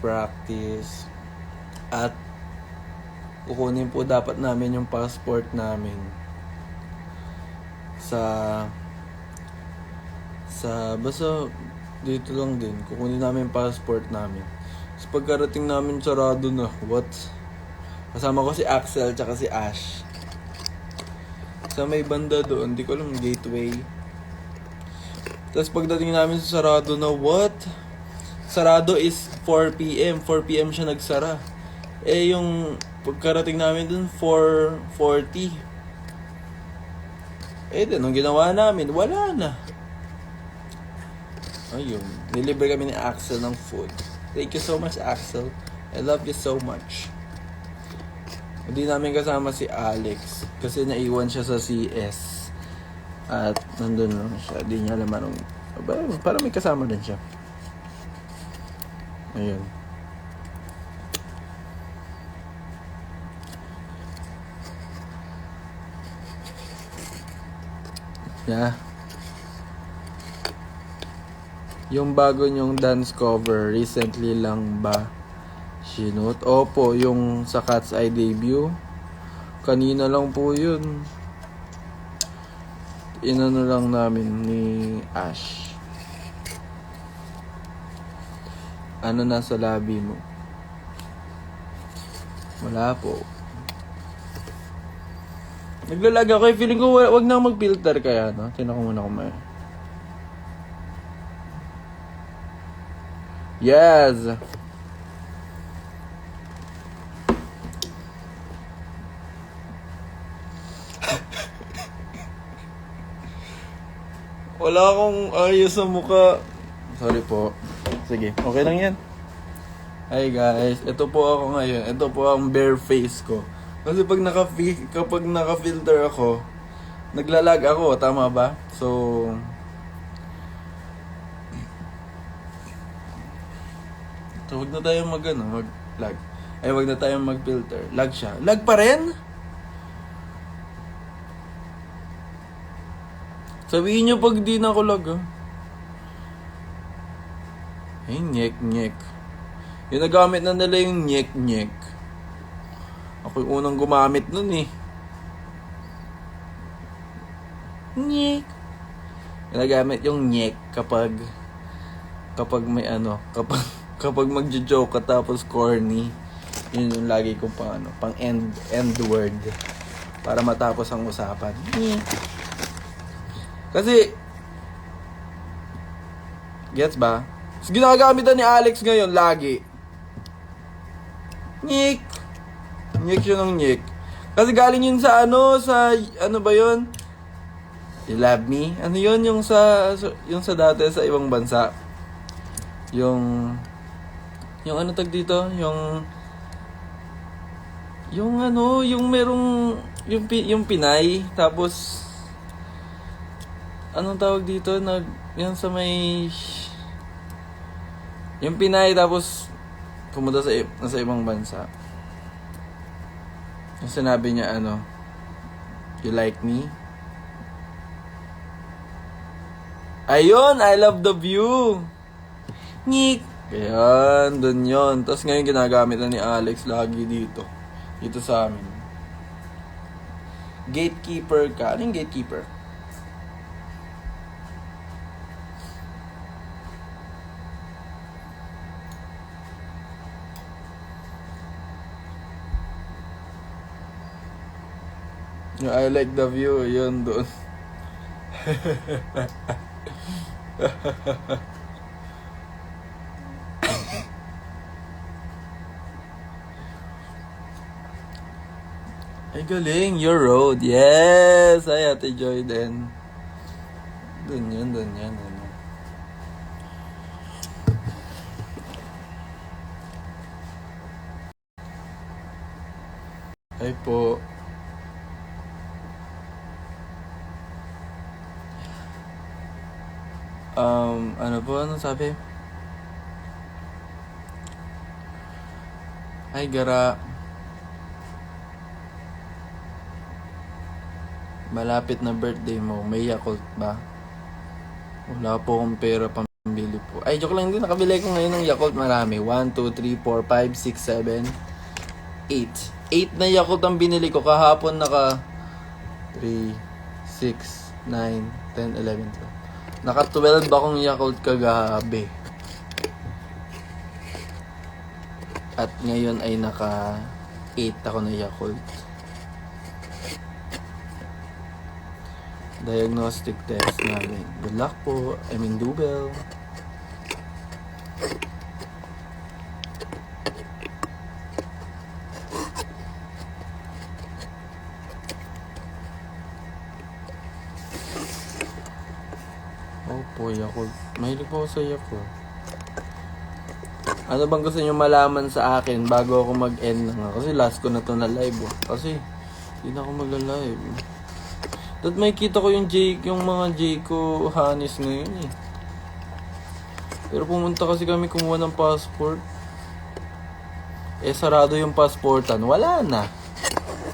practice. At kukunin po dapat namin yung passport namin sa basta dito lang din. Kukunin namin yung passport namin. So pagkarating namin, sarado na. What? Kasama ko si Axel tsaka si Ash. Sa may banda doon, di ko alam, gateway. Tapos pagdating namin sa sarado na, what? Sarado is 4 p.m. 4 p.m. siya nagsara. Eh yung pagkarating namin doon, 4:40. Eh din, nung ginawa namin, wala na. Ayun, nilibre kami ni Axel ng food. Thank you so much, Axel. I love you so much. Hindi namin kasama si Alex kasi naiwan siya sa CS. At nandun lang siya. Hindi niya alam anong... Parang may kasama din siya. Ayun. Yeah. Yung bago nyong dance cover, recently lang ba sinut? Opo, yung sa Cat's Eye debut. Kanina lang po yun. Inano lang namin ni Ash. Ano nasa labi mo? Wala po. Naglalag ako. Feeling ko wag na mag-filter kaya, no? Tingnan ko muna kung may... Yes! Wala akong ayos sa mukha. Sorry po. Sige, okay lang yan. Hi guys, ito po ako ngayon. Ito po ang bare face ko. Kasi kapag naka-filter ako, naglalag ako, tama ba? So, wag na tayong mag-lag. Ay, wag na tayong mag-filter. Lag siya. Lag pa rin? Sabihin nyo pag di na ako lag, ha? Ay, nyek-nyek. Yung nagamit na nila yung nyek-nyek. Ako yung unang gumamit nun, eh. Nyek. Yung nagamit yung nyek kapag may kapag magjo-joke ka tapos corny. Yun yung lagi kong pang end word. Para matapos ang usapan. Nyek. Kasi, gets ba? Ginagamit na ni Alex ngayon, lagi. Nyek. Nyek yun ang nyek. Kasi galing yun sa ano ba yun? You love me? Ano yun? Yung sa dati sa ibang bansa. Yung ano tag dito? Yung merong, yung Pinay, tapos, anong tawag dito? Yan sa may... Yung Pinay tapos pumunta sa ibang bansa. Yung sinabi niya you like me? Ayun, I love the view. Nyik. Ayan, dun yun. Tapos ngayon ginagamit na ni Alex lagi dito. Dito sa amin. Gatekeeper ka. Ano yung gatekeeper? I like the view, yun doon. Ay galing, your road. Yes! Ay, Ate Joy din. Dun yan. Ay po. Ano sabi? Ay, gara. Malapit na birthday mo, may Yakult ba? Wala po akong pera pambili po. Ay, joke lang din. Nakabili ko ngayon ng Yakult. Marami. 1, 2, 3, 4, 5, 6, 7, 8. 8 na Yakult ang binili ko. Kahapon naka 3, 6, 9, 10, 11, 12. Naka 12 akong Yakult kagabi. At ngayon ay naka 8 ako na Yakult. Diagnostic test namin. Good luck po. Dubel. Opo, Yakult. Mahilig po ako sa Yakult. Ano bang gusto nyo malaman sa akin bago ako mag-end na nga? Kasi last ko na to na live. Kasi hindi na ako magla-live. Dahil may kita ko yung mga Jayco Hanis ngayon eh. Pero pumunta kasi kami kumuha ng passport. Sarado yung passportan. Wala na.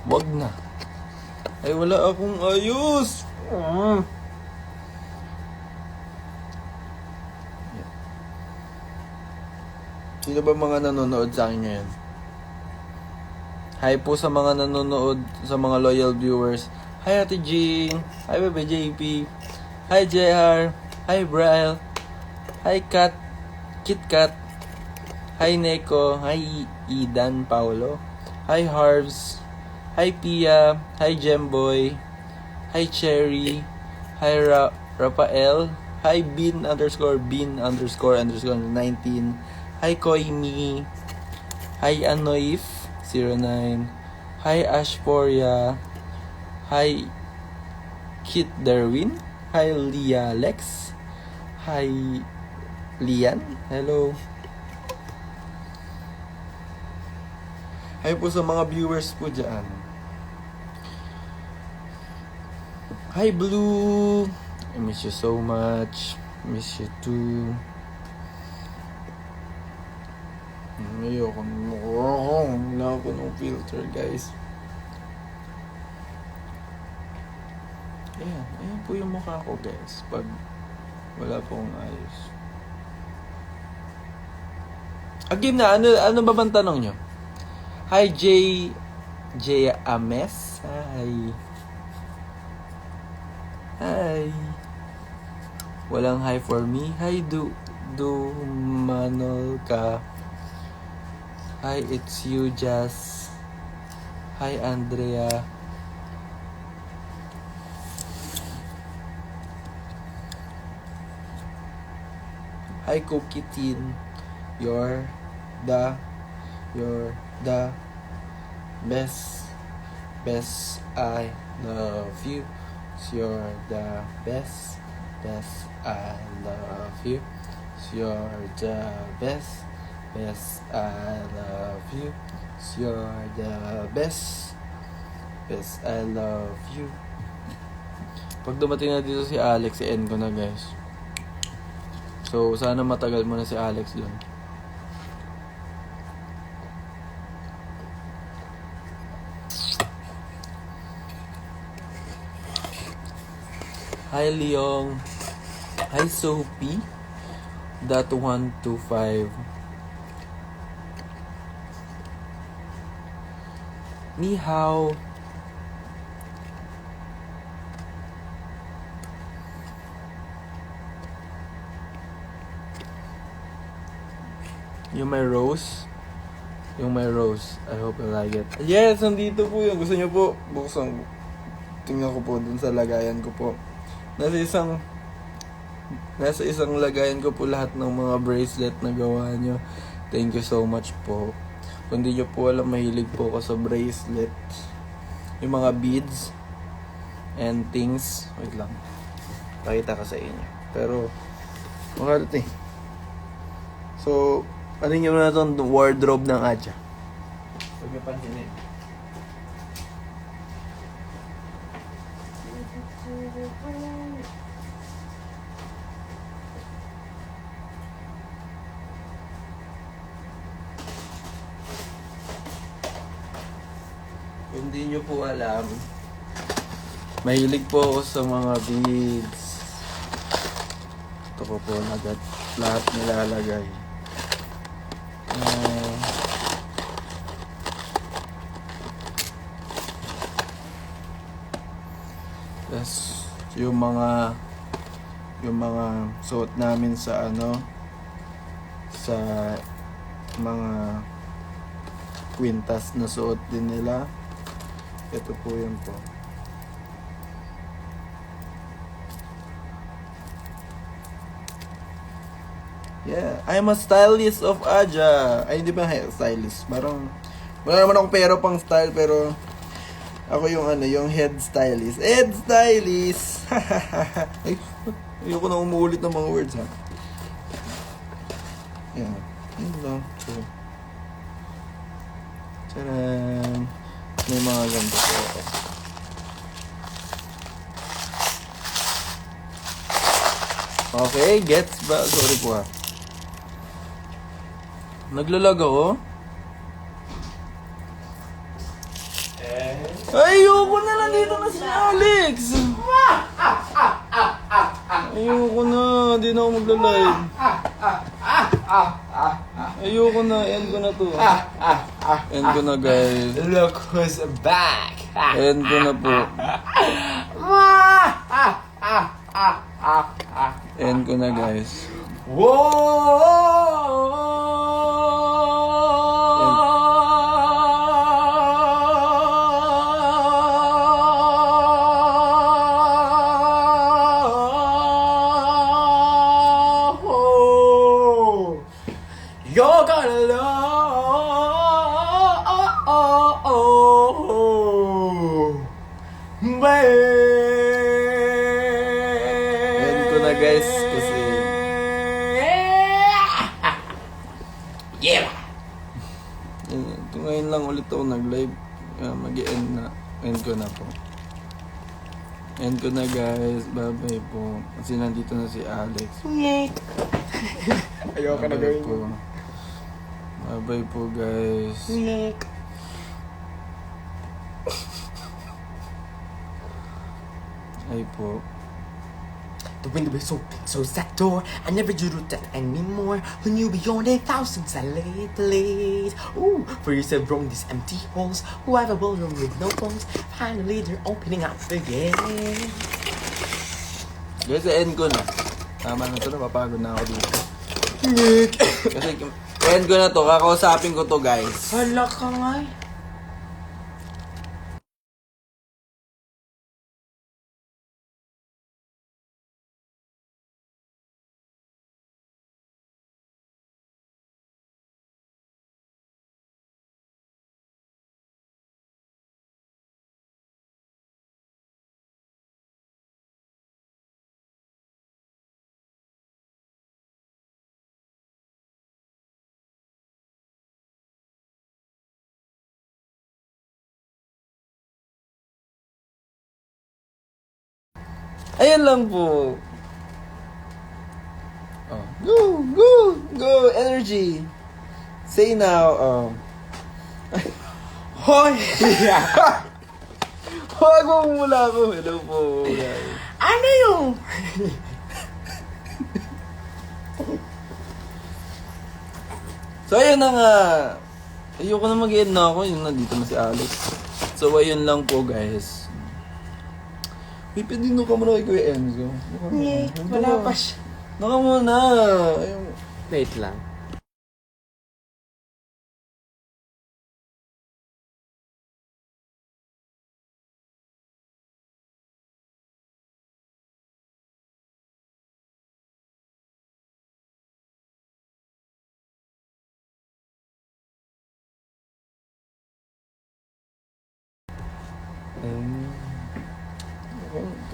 Wag na. Ay, wala akong ayos. Sino ba mga nanonood sa akin ngayon? Hi po sa mga nanonood, sa mga loyal viewers. Hi Ate Jean. Hi Bebe JP. Hi JR. Hi Braille. Hi Kat. Kit Kat. Hi Neko. Hi Idan Paulo. Hi Harvs. Hi Pia. Hi Gemboy. Hi Cherry. Hi Rafael. Hi Bin _19. Hi Koimi. Hi Anoif 09. Hi Ashporia. Hi Kit Darwin. Hi Leah Lex. Hi Lian. Hello. Hi po sa mga viewers po dyan. Hi Blue. I miss you so much. Miss you too. Wala ako ng filter, guys. Ayan po yung mukha ko, guys. Pag wala pong ayos. Game na, ano ba bang tanong nyo? Hi, J Ames. Hi. Walang hi for me. Hi, Manol ka. Hi, it's you, Jazz. Hi, Andrea. Hi, Cookie Teen. You're the best. I love you. You're the best. I love you. You're the best. I love you. You're the best. I love you. Pag dumating na dito si Alex, i-end ko na, guys. So, sana matagal mo na si Alex dun. Hi, Leong. Hi, Sophie. That 125. Ni hao. Yung may rose. I hope you like it. Yes, nandito po yun. Gusto nyo po, buksan. Tingnan ko po dun sa lagayan ko po. Nasa isang lagayan ko po lahat ng mga bracelet na gawa nyo. Thank you so much po. Kung di nyo po alam, mahilig po ako sa bracelet. Yung mga beads and things. Wait lang. Pakita ko sa inyo. Pero, mahal ito eh. So, ano nyo na itong wardrobe ng Adja? Huwag nyo pansinin. Kung di nyo po alam, mahilig po ako sa mga beads. Ito ko po agad. lahat nilalagay. Yes, yung mga suot namin sa sa mga kwintas na suot din nila. Ito po yun po. Yeah, I'm a stylist of Aja. Ay, hindi ba stylist? Parang wala naman akong pera pang style, pero ako yung yung head stylist. Head stylist! Ay, ayoko na umuulit ng mga words, ha? Yan. Yun lang. So, tcharam! May mga ganito po. Okay, gets ba? Sorry po, ha. Naglalag ako? Ayoko na, nandito na si Alex! Ayoko na, hindi na ako magla-live. Ayoko na, end ko na to. End ko na, guys. Look who's back! End ko na po. End ko na, guys. You're gonna love, End ko na, guys, kasi yeah. ito ngayon lang ulit ako nag-live. Mag-i-end na. End ko na po. End ko na, guys. Bye-bye po. Kasi nandito na si Alex. Ayoko na Bye-bye gawin po. yun. Bye-bye po, guys. Ay po. The window is open, so is that door. I never do that anymore. Who knew beyond 1,000 I late. Ooh, for yourself wrong these empty halls. Who have a ballroom with no walls. Finally they're opening up again. Guys, end ko na. Tama na to, napapagod na ako dito. Kasi end ko na to, kakausapin ko to, guys. Hala ka nga eh. Ayan lang po. Oh. Go, go, go, energy. Say now, Hoy! Huwag mo mula ako. Hello po, guys. Ano yung? So, ayun na nga. Ayoko na mag-end na ako. Yung nandito na si Alex. So, ayun lang po, guys. Pipindin ka muna kay Kuya Enzo. Wala pa siya. Naka muna. Ayun. Wait lang.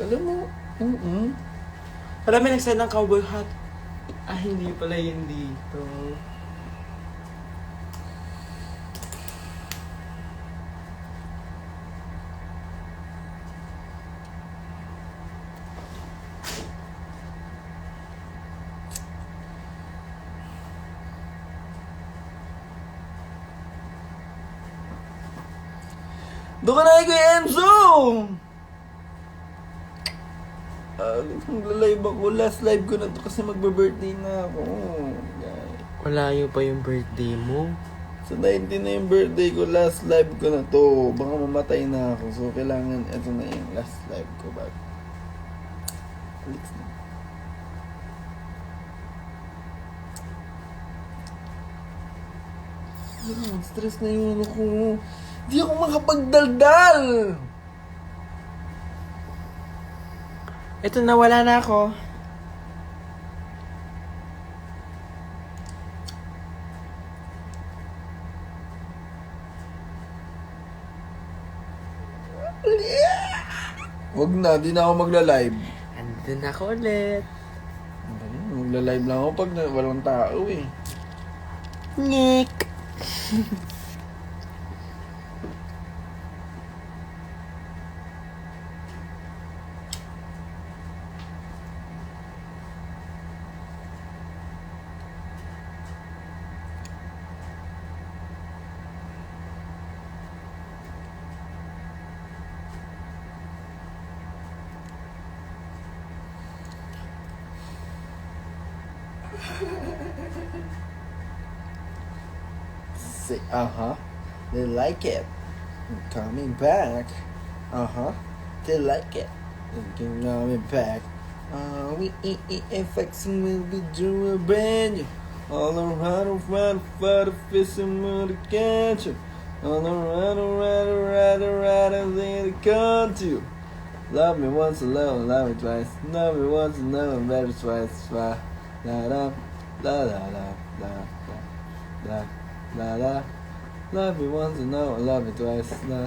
Alam mo, Wala, may nagsend ng cowboy hat. Ah, hindi pala yun dito. doon ka na kay Kuya Enzo! Magla-live ako. Last live ko na to kasi magbe-birthday na ako. Guys. Malayo pa yung birthday mo. Sa 19 na yung birthday ko, last live ko na to. Baka mamatay na ako. So, kailangan, ito na yung last live ko bago. Alis na. Stress na yung ano ko. Di ako makapagdaldal. Ito na, wala na ako. Wag na, di na ako magla-live. Andun ako ulit. Magla-live lang ako pag walang tao eh. Nick. Say, they like it. I'm coming back. They like it. Thinking coming back. We infecting will be doing a band. All around, for the fish and the catch. All around, they come to. Love me once, love me twice. Love me once, love me better twice. La la la la la la la la la. Love me once, love me twice. La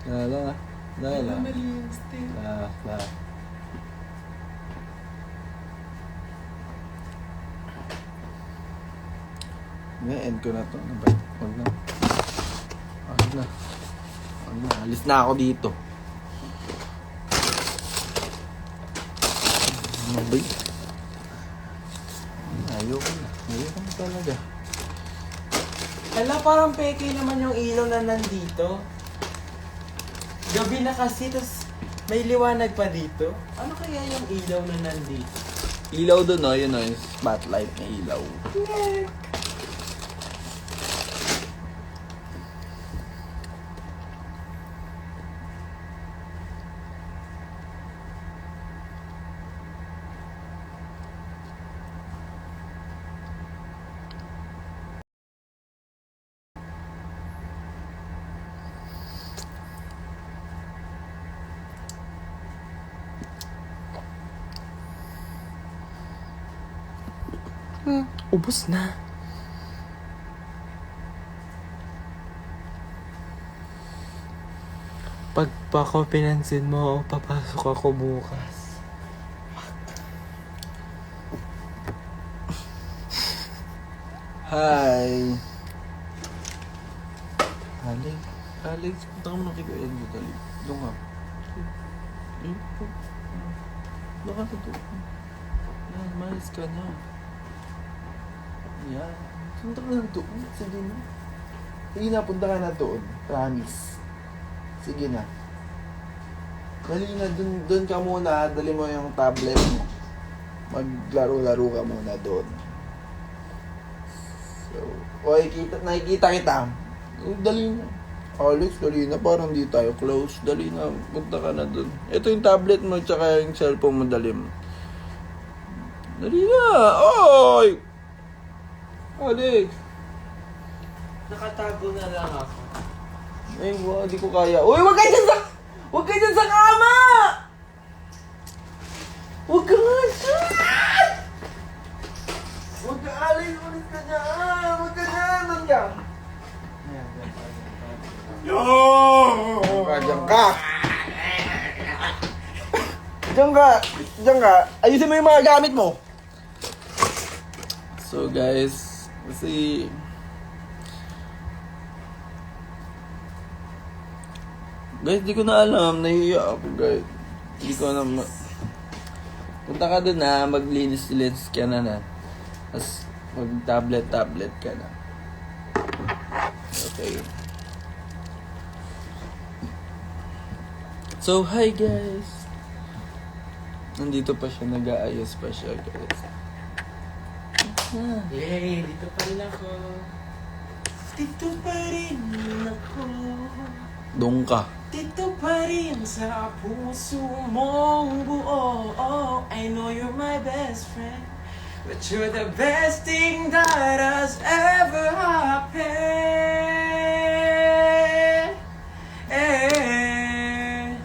la la la la la la. End ko na to. Huwag na. Alis na ako dito. Mabay. Ayoko na talaga. Hala, parang peke naman yung ilaw na nandito. Gabi na kasi, tas may liwanag pa dito. Ano kaya yung ilaw na nandito? Ilaw doon, yun yung spotlight na ilaw. Ubus na. Pag pa ko pinansin mo, papasok ako bukas. Hi! Alex, punta ka muna kay Kuya Edmund, dali. Doon ka. Doon ka sa doon. Yan, malis ka na. Yan. Punta ka na doon. Sige na. Sige na, punta ka na doon. Promise. Sige na. Dali na, doon ka muna. Dali mo yung tablet mo. Maglaro-laro ka muna doon. So, nakikita kita. Dali na. Alex, dali na. Parang di tayo close. Dali na. Punta ka na doon. Ito yung tablet mo tsaka yung cellphone mo. Dali mo. Dali na. Oy! Alex! Nakatago na lang ako. Ay, di ko kaya. Uy, wag ka dyan sa... Wag ka dyan sa kama! Wag ka nga dyan! Wag ka, Alex! Ulit ka dyan! Wag ka dyan! Wag ka! Diyan ka! Diyan ka! Ayusin mo yung mga gamit mo! So guys, kasi... Guys, di ko na alam. Nahiya ako, guys. Di ko na... Punta ka dun na, maglinis-linis ka na. Tapos, mag-tablet ka na. Okay. So, hi guys. Nandito pa siya, nag-aayos pa siya, guys. Yay, dito pa rin ako. Dito pa rin ako. Doon ka. Dito pa rin sa puso mong buo. Oh, I know you're my best friend, but you're the best thing that has ever happened.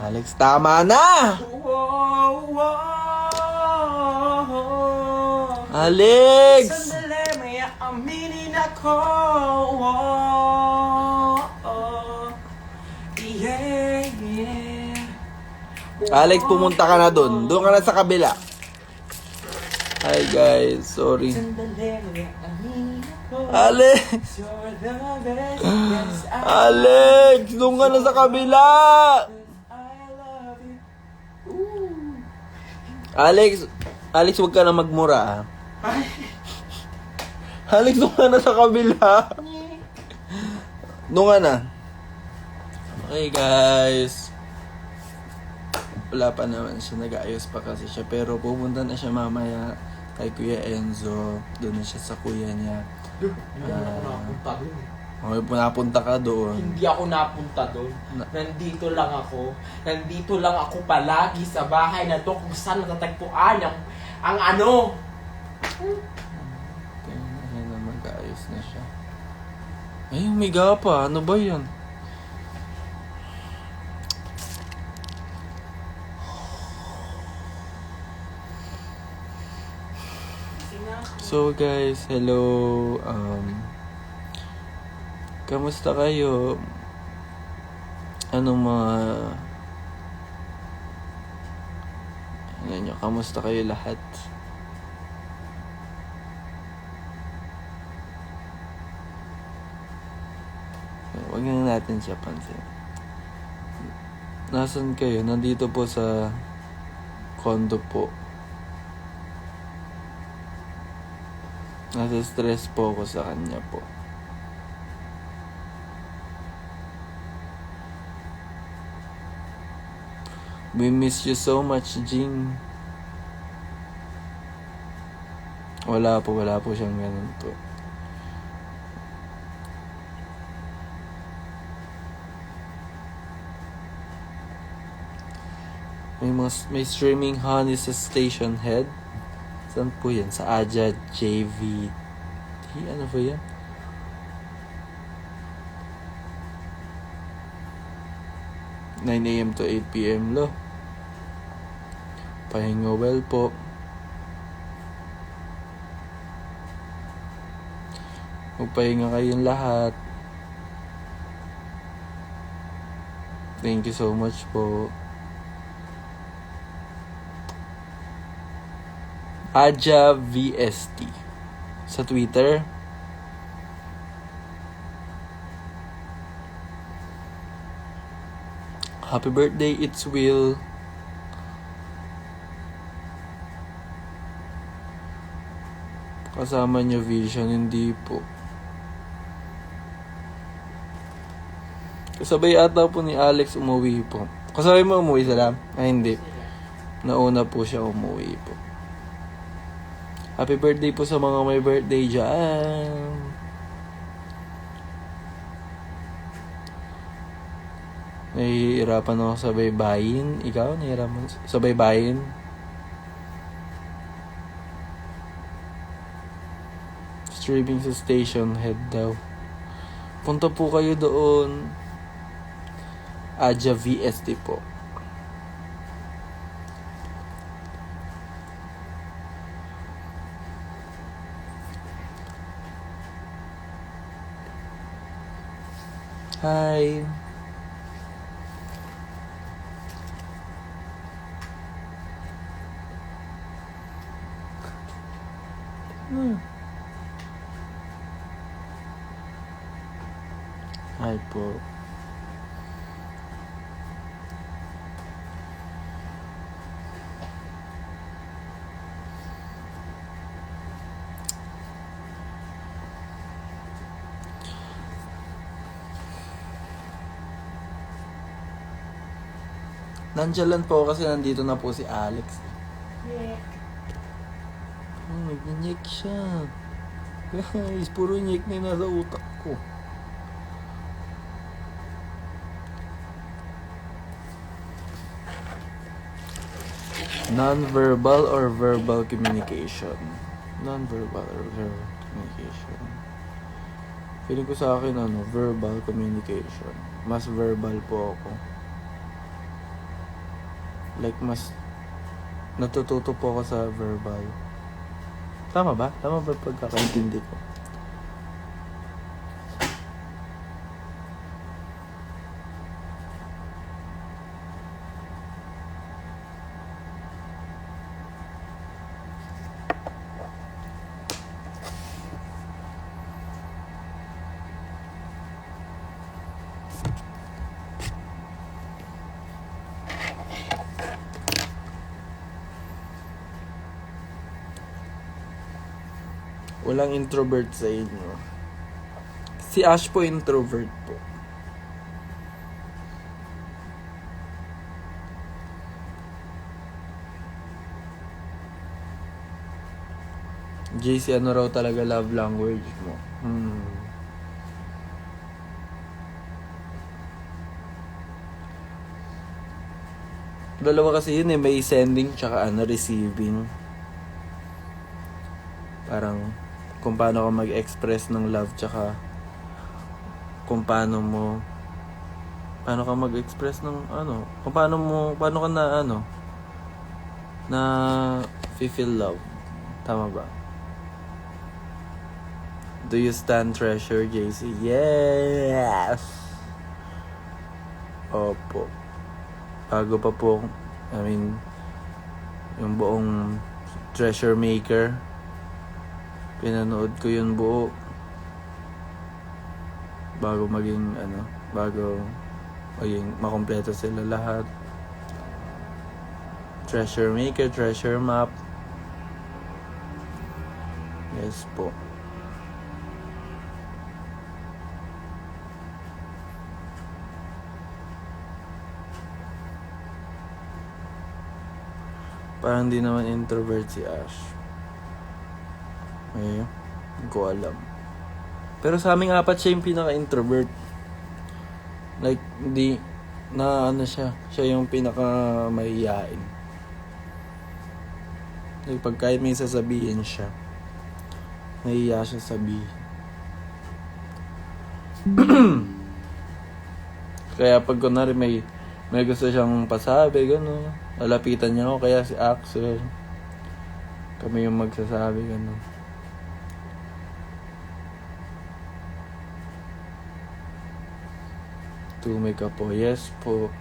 Alex, tama na! Whoa, whoa. Alex! Sandali, may aaminin ako. Whoa, oh. Yeah, yeah. Alex, pumunta ka na doon. Doon ka na sa kabila. Hi guys, sorry. Sandali, may aaminin ako. Alex! You're the best, yes, Alex! Doon ka na sa kabila! I love you. Ooh. Alex, huwag ka na magmura, ah. Alex, doon ka na sa kabila. Doon ka na. Okay, guys. Wala pa naman siya. Nag-aayos pa kasi siya. Pero pupunta na siya mamaya kay Kuya Enzo. Doon na siya sa kuya niya. Hindi ako napunta doon. Okay, napunta ka doon. Hindi ako napunta doon. Nandito lang ako. Nandito lang ako palagi sa bahay na to kung saan natatagpuan ang ano. Ayan na, mag-aayos na siya. Ay, umiga pa. Ano ba yan? So guys, hello. Kamusta kayo? Anong mga ano nyo? Kamusta kayo lahat? Huwag na natin siya pansin. Nasaan kayo? Nandito po sa condo po. Nasa stress po ako sa kanya po. We miss you so much, Jing. Wala po siyang ganun po. May streaming honey sa Station Head. Saan po yan? Sa Aja JV. Ano po yan? (9 AM to 8 PM lo. Pahinga well po. Magpahinga kayong lahat. Thank you so much po. Aja VST sa Twitter. Happy birthday, it's Will. Kasama niyo Vision, hindi po. Kasabay ata po ni Alex umuwi po. Kasabay mo umuwi sila? Ay, hindi. Nauna po siya umuwi po. Happy birthday po sa mga may birthday dyan. Nahihirapan ako sa baybayin. Ikaw, nahihirapan sa baybayin? Streaming sa Station Head daw. Punta po kayo doon. Aja VST po. Hi. Hi po. Nandiyan lang po kasi nandito na po si Alex. Oh, nag-nyek siya. Guys, puro nyek na yung nasa utak ko. Non-verbal or verbal communication? Non-verbal or verbal communication? Feeling ko sa akin, verbal communication. Mas verbal po ako. Like, mas natututo po ako sa verbal. Tama ba? Tama ba pagkakaintindi ko? Walang introvert sa inyo. Si Ash po introvert po. JC, ano raw talaga love language mo? Dalawa kasi yun eh, may sending tsaka receiving. Parang kung paano ka mag-express ng love tsaka kung paano ka mag-express ng kung paano ka na feel love. Tama ba? Do you stand treasure, JC? Yes! Opo. Bago pa po, yung buong Treasure Maker, pinanood ko yun buo bago maging makompleto sila lahat. Treasure Maker, Treasure Map. Yes po. Parang di naman introvert si Ash. Hindi ko alam. Pero sa aming apat, siya yung pinaka-introvert. Like, hindi na siya. Siya yung pinaka-mahihain. Like, pag kahit may sasabihin siya, nahiya siya sabihin. Kaya pag kunwari may gusto siyang pasabi, gano'n, lalapitan niya ako, kaya si Axel. Kami yung magsasabi, gano'n. Tumay ka po. Yes po.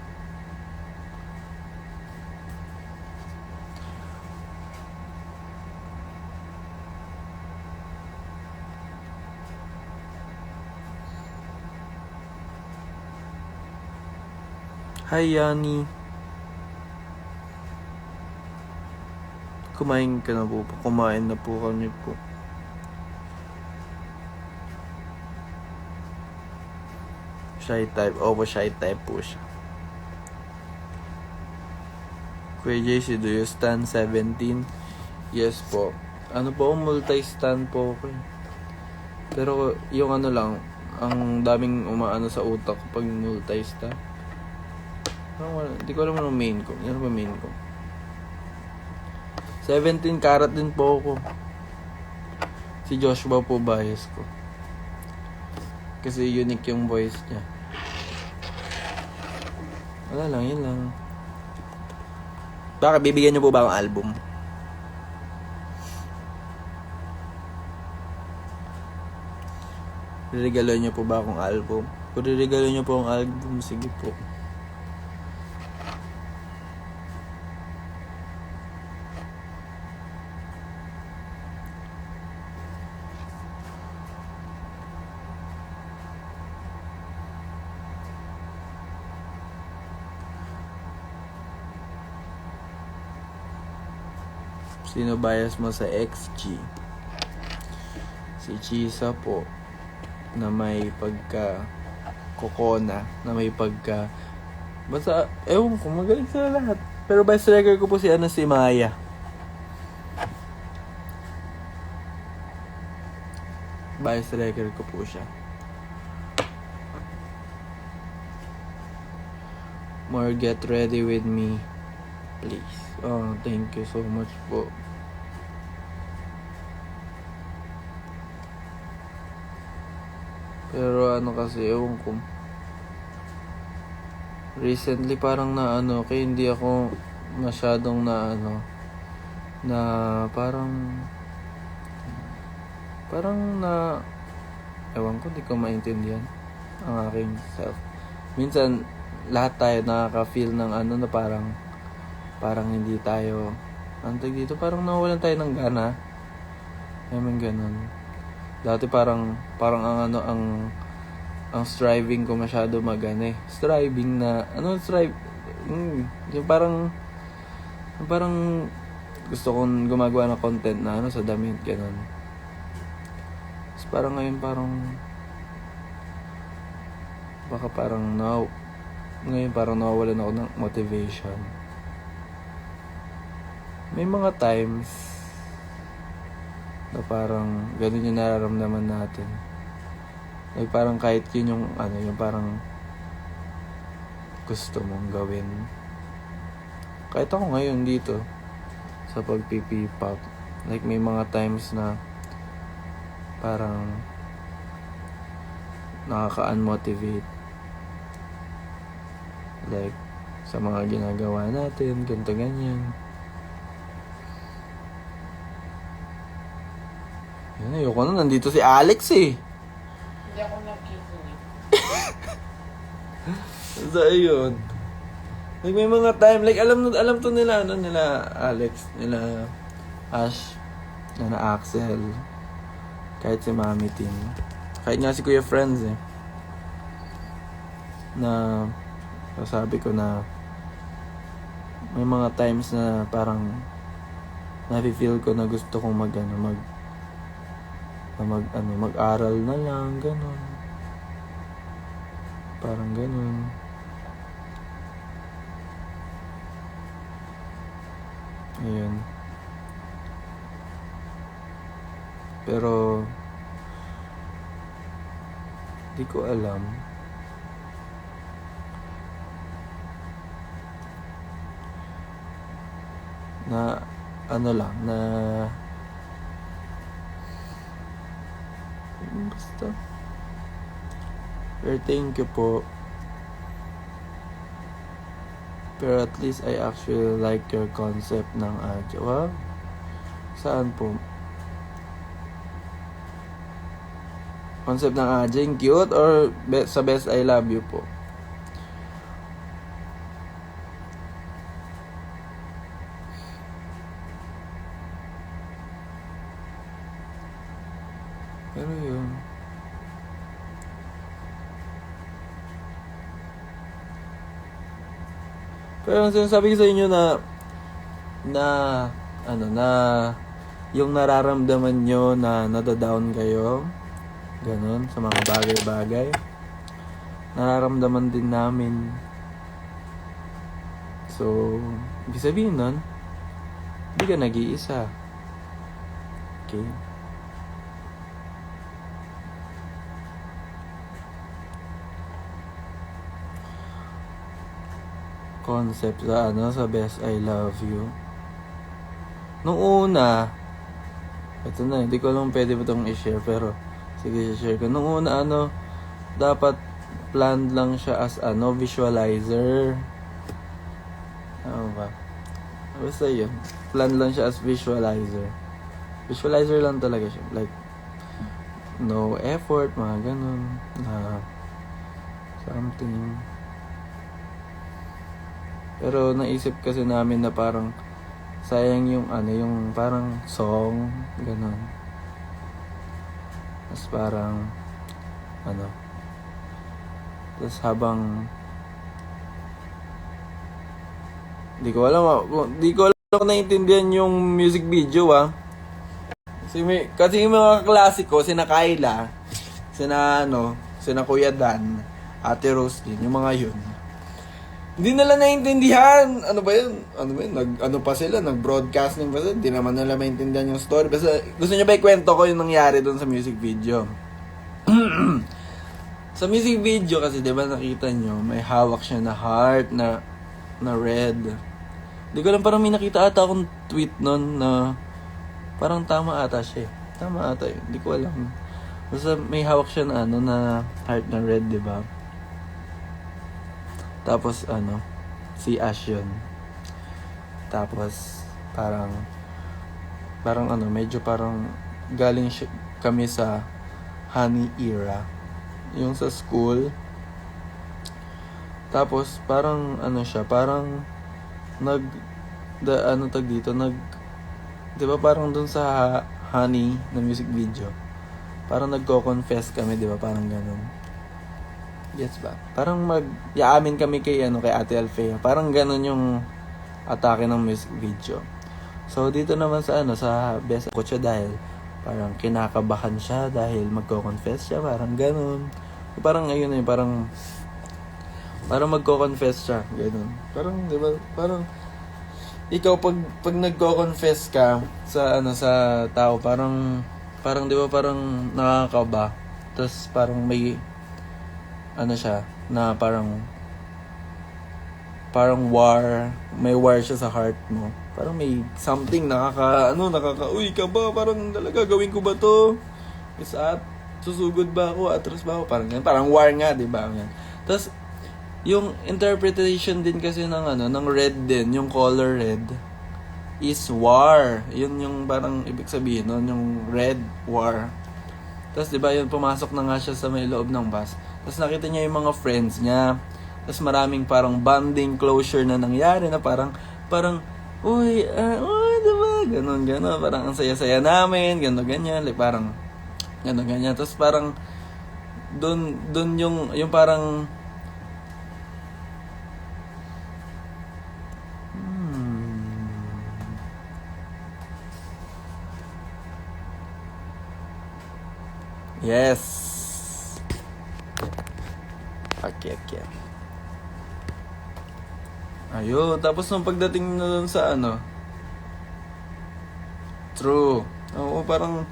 Hi, Yani. Kumain ka na po. Kumain na po kami po. Shy type. Opo, shy type po siya. Kuya JC, do you stand 17? Yes po. Multi-stand po ako. Pero yung lang, ang daming umaano sa utak pag multi-stand. Hindi ko alam anong main ko. Ano ba main ko? 17 karat din po ako. Si Joshua po bias ko. Kasi unique yung voice niya. Wala lang, yun lang. Bakit bibigyan niyo po ba akong album? Regalo niyo po ba akong album? Kung regalo niyo po akong album, sige po. Sino bias mo sa XG? Si Chisa po, na may pagka kokona, na may pagka basta, ewan ko, magaling sila lahat. Pero best striker ko po si Maya. Vice record ko po siya. More get ready with me, please. Oh, thank you so much po. Pero ano kasi, ewan ko. Recently parang na ano, kaya hindi ako masyadong na ano, na parang na, ewan ko, di ko maintindihan ang aking self. Minsan, lahat tayo nakaka-feel ng ano na parang hindi tayo, antag dito, parang nawalan tayo ng gana. I mean, ganun. Dati parang ang ano, ang striving ko masyado magane. Striving na, yung parang gusto kong gumagawa ng content na ano sa damit, ganun. Tapos parang ngayon ngayon parang nawawalan ako ng motivation. May mga times na parang ganun yung nararamdaman natin. Like parang kahit yun yung ano, yung parang gusto mong gawin. Kahit ako ngayon dito sa pag-P-pop, like may mga times na parang nakaka-unmotivate. Like sa mga ginagawa natin, ganito ganyan. Yan, ayoko na, nandito si Alex eh. Hindi ako nakikinig. So, ayun. Like, may mga time, like, alam to nila, ano, nila Alex, nila Ash, nila Axel, kahit si Mami Tin. Kahit nga si Kuya Friends eh. Na, sabi ko na, may mga times na parang, nafe-feel ko na gusto kong mag-aral na lang, ganun. Parang ganun. Ayun. Pero di ko alam. Na ano lang na basta. Pero thank you po. Pero at least I actually like your concept ng adyo. Wow. Saan po? Concept ng adyo, cute or sa best I love you po? Pero yun. Pero ang sinasabi ko sa inyo na yung nararamdaman nyo na nadadown kayo, ganun, sa mga bagay-bagay, nararamdaman din namin. So, ibig sabihin nun, hindi ka nag-iisa. Okay? Concept sa best I love you. Nung una, ito na, hindi ko alam pwede ba itong i-share, pero sige, i-share ko. Nung una, dapat planned lang siya as visualizer. Ano ba? Basta yun. Planned lang siya as visualizer. Visualizer lang talaga siya. Like, no effort, mga ganun. Na something. Pero naisip kasi namin na parang sayang yung yung parang song, ganun. Tapos parang tapos habang di ko alam kung naiintindihan yung music video kasi yung mga klasiko, sina Kyla, sina Kuya Dan, Ate Rose din, yung mga yun. Hindi nila naiintindihan. Ano ba yun? Ano pa sila? Nag-broadcasting pa sila. Hindi naman nila maintindihan yung story. Basta gusto niyo ba ikwento ko yung nangyari doon sa music video? Sa music video kasi, di ba nakita nyo, may hawak siya na heart na red. Hindi ko lang, parang may nakita ata akong tweet nun na parang tama ata siya. Tama ata yun. Hindi ko alam. Basta may hawak siya na na heart na red, di ba? Tapos si Ash yun. Tapos parang medyo parang galing kami sa honey era. Yung sa school. Tapos parang siya, parang di ba parang dun sa honey na music video. Parang nagko-confess kami, di ba? Parang ganun. Yes ba? Parang yaamin kami kay Ate Alfea. Parang ganun yung atake ng music video. So dito naman sa sa best ko siya dahil parang kinakabahan siya dahil magko-confess siya, parang ganun. Parang ayun parang magko-confess siya, ganun. Parang 'di ba? Parang ikaw pag nagko-confess ka sa sa tao, parang 'di ba parang nakakaba. Tapos parang may siya na parang may war siya sa heart mo. Parang may something uy ka ba? Parang talaga gawin ko ba to? Susugod ba ako? Atras ba ako? Parang ganyan. Parang war nga, di ba? Tapos, yung interpretation din kasi ng red din, yung color red, is war. Yun yung parang ibig sabihin nun, yung red, war. Tapos, di ba, yun, pumasok na nga siya sa may loob ng bus. Tapos nakita niya yung mga friends niya. Tapos maraming parang bonding closure na nangyari na parang, uy, diba? Ganon. Parang ang saya-saya namin, ganyan. Like parang, ganyan. Tapos parang, dun yung parang, yes. Okay. Ayun, tapos nung pagdating na dun sa true. Oo, parang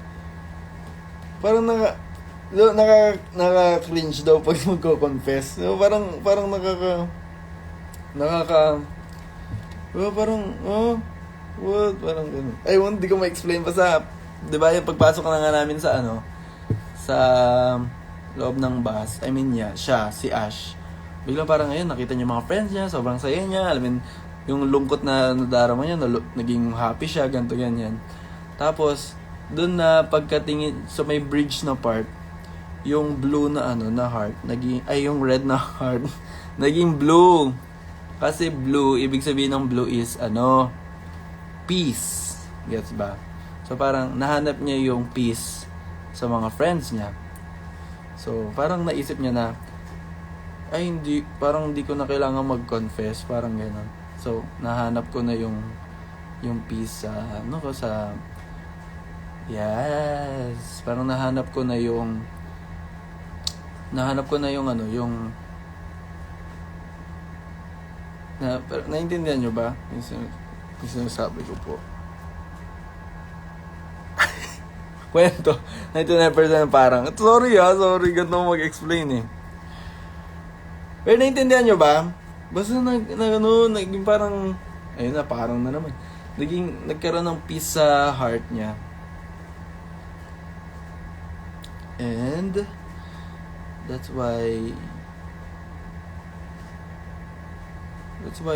naka-cringe daw pag magko-confess. So, parang what? Parang ganun. Ay, hindi ko ma-explain pa sa, di ba, yung pagpasok na nga namin sa sa loob ng bus, siya, si Ash. Biglang parang ngayon, nakita niya mga friends niya, sobrang saya niya. Yung lungkot na nadarama niya, naging happy siya, ganyan. Tapos, doon na pagkatingin, so may bridge na part, yung blue na na heart, yung red na heart, naging blue. Kasi blue, ibig sabihin ng blue is, peace. Gets ba? So, parang nahanap niya yung peace sa mga friends niya. So, parang naisip niya na, parang hindi ko na kailangan mag-confess, parang gano'n. So, nahanap ko na yung peace sa, yes, parang nahanap ko na yung naintindihan nyo ba? Yung sinasabi ko po. Kwento. 99% parang, sorry, ganito mag-explain eh. Pero naintindihan nyo ba? Basta naging parang, ayun na, parang na naman. Nagkaroon ng peace sa heart niya. And, that's why,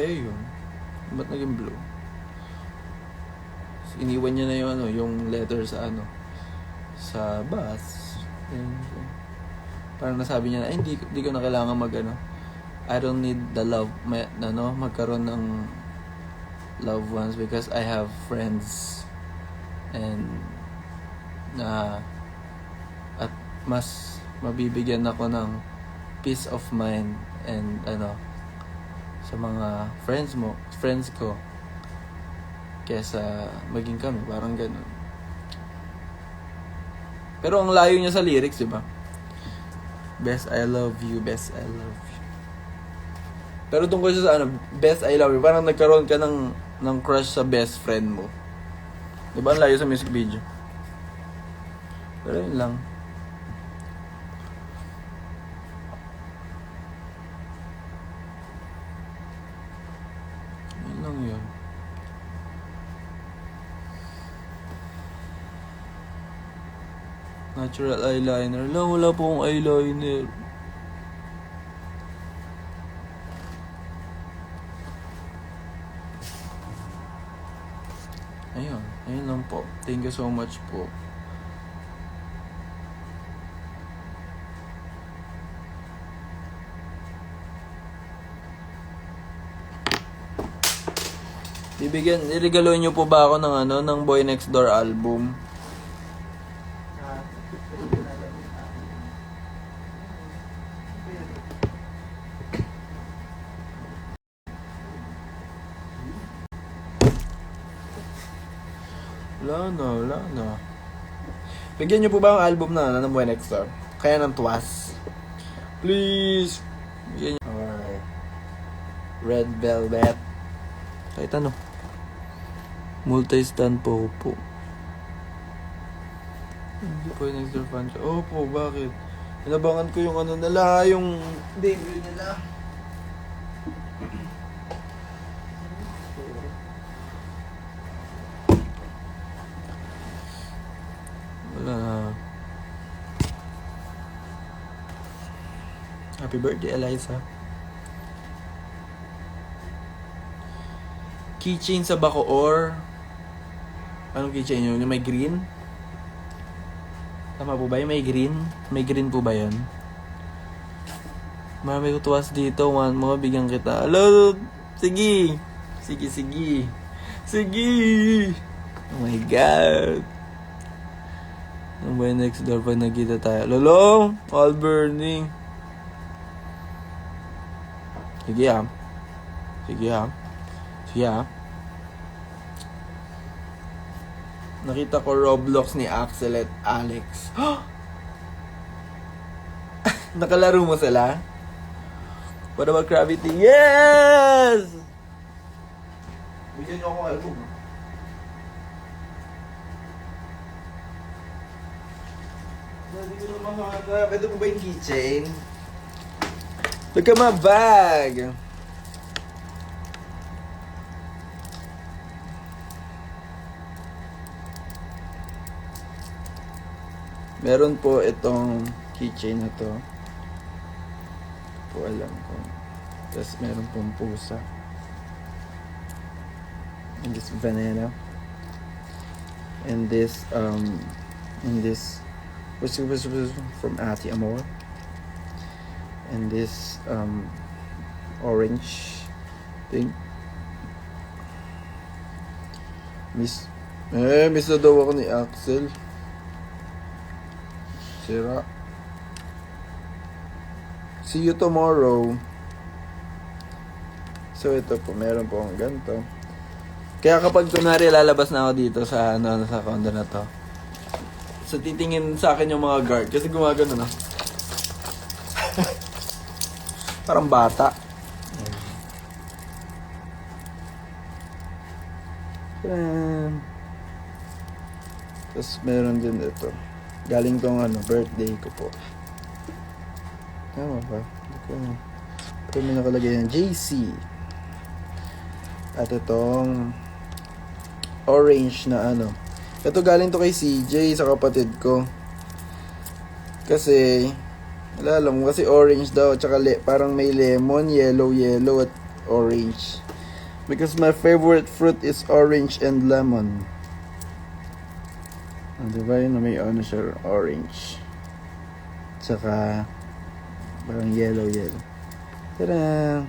ayun. Ba't naging blue? Iniwan niya na yung letter sa sa bus. And, parang nasabi niya na, hindi ko na kailangan I don't need the love, magkaroon ng loved ones because I have friends. And, at mas mabibigyan ako ng peace of mind and, sa mga friends ko, kesa maging kami, parang ganun. Pero ang layo niya sa lyrics, di ba? Best I love you, best I love you. Pero tungkol siya sa ano, best I love you. Parang nagkaroon ka ng crush sa best friend mo. Di ba ang layo sa music video? Pero yun lang. Yun lang yun. Natural eyeliner. Wala po akong eyeliner. Ayun lang po. Thank you so much po. Iregalo niyo po ba ako ng Boy Next Door album? Wala na. Bigyan niyo po ba ang album ng Boy Next Door? Kaya ng Twas. Please. Bigyan niyo. Alright. Red Velvet. Kahit ano. Multi-stand po. Hindi po yung next door fan siya. Opo, bakit? Inabangan ko yung ano nila, yung debut nila. Wala. Happy birthday, Eliza. Keychain sa Bacoor. Anong keychain yun? Yung may green? Tama po ba? Yung may green? May green po ba yun? Marami ko tuwas dito. Mga bigyan kita. Hello! Sige! Sige! Oh my God! Ang Boy Next Door pag nagkita tayo. Lolo! All burning. Sige ha. Nakita ko Roblox ni Axel at Alex. Nakalaro mo sila? What about Gravity? Yes! Bigyan niyo ako album. Hindi ko naman mahanap. Pwede mo ba yung keychain? Look at my bag! Meron po itong keychain na to. Hindi po alam ko. Tapos meron pong pusa. And this banana. And this was from Ate Amor. And this orange thing. Miss na daw ako ni Axel. Sira. See you tomorrow. So ito po, meron po akong ganito. Kaya kapag kunwari lalabas na ako dito sa sa condo na to. So titingin sa akin yung mga guard kasi gumagano na. Parang bata. Tapos meron din ito. Galing tong birthday ko po. Tama ba? Ito may nakalagay yung JC. At itong orange na Ito galing to kay CJ sa kapatid ko. Kasi wala lang, kasi orange daw. Tsaka parang may lemon, yellow at orange. Because my favorite fruit is orange and lemon. Diba yun na may siya, orange. Tsaka parang yellow. Tada!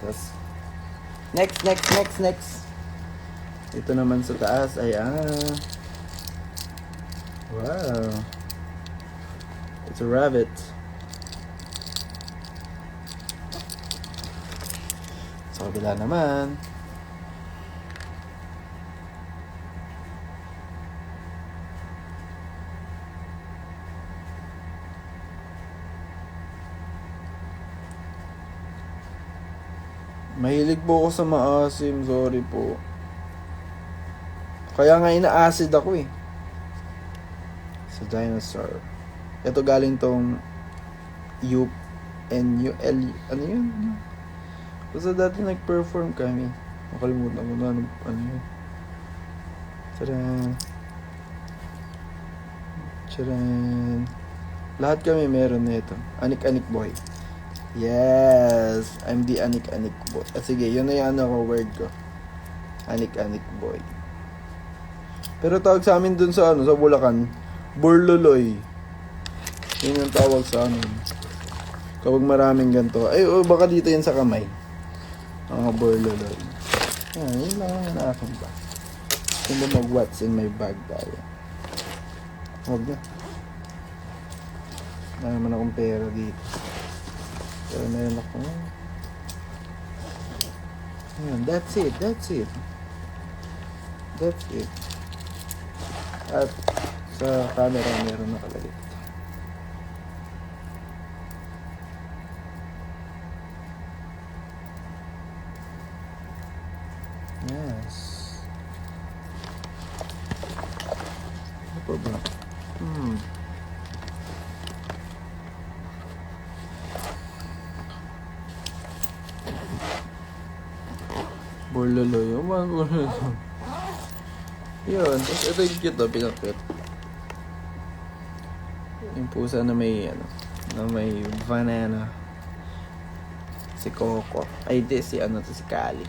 Tapos next. Ito naman sa taas ay wow. It's a rabbit. Sa kabila naman. Mahilig po ako sa maasim. Sorry po. Kaya nga ina-acid ako eh. Sa dinosaur. Ito galing tong UNUL. Ano yun? Basta dati nag-perform kami. Nakalimutan ko na ano yun. Tcharan. Tcharan. Lahat kami meron na ito. Anik-anik boy. Yes! I'm the anik-anik boy. Sige, yun na yung word ko. Anik-anik boy. Pero tawag sa amin dun sa sa Bulacan, Burloloy. Yun yung tawag sa amin. Kapag maraming ganito. Ay, baka dito yan sa kamay. Mga Burloloy. Yun lang ang akin pa. Kung ba mag-what's in my bag tayo. Huwag na. Wala naman akong pera dito. Pero meron ako. Ayan, that's it. At sa camera meron nakalagay ito. Yes. Ano pa ba? Burloloy. Yung mga burloloy. Yun. Tapos ito yung cute o. Pinakit. Yung pusa na may na may banana. Si Coco. Ay di si si Kali.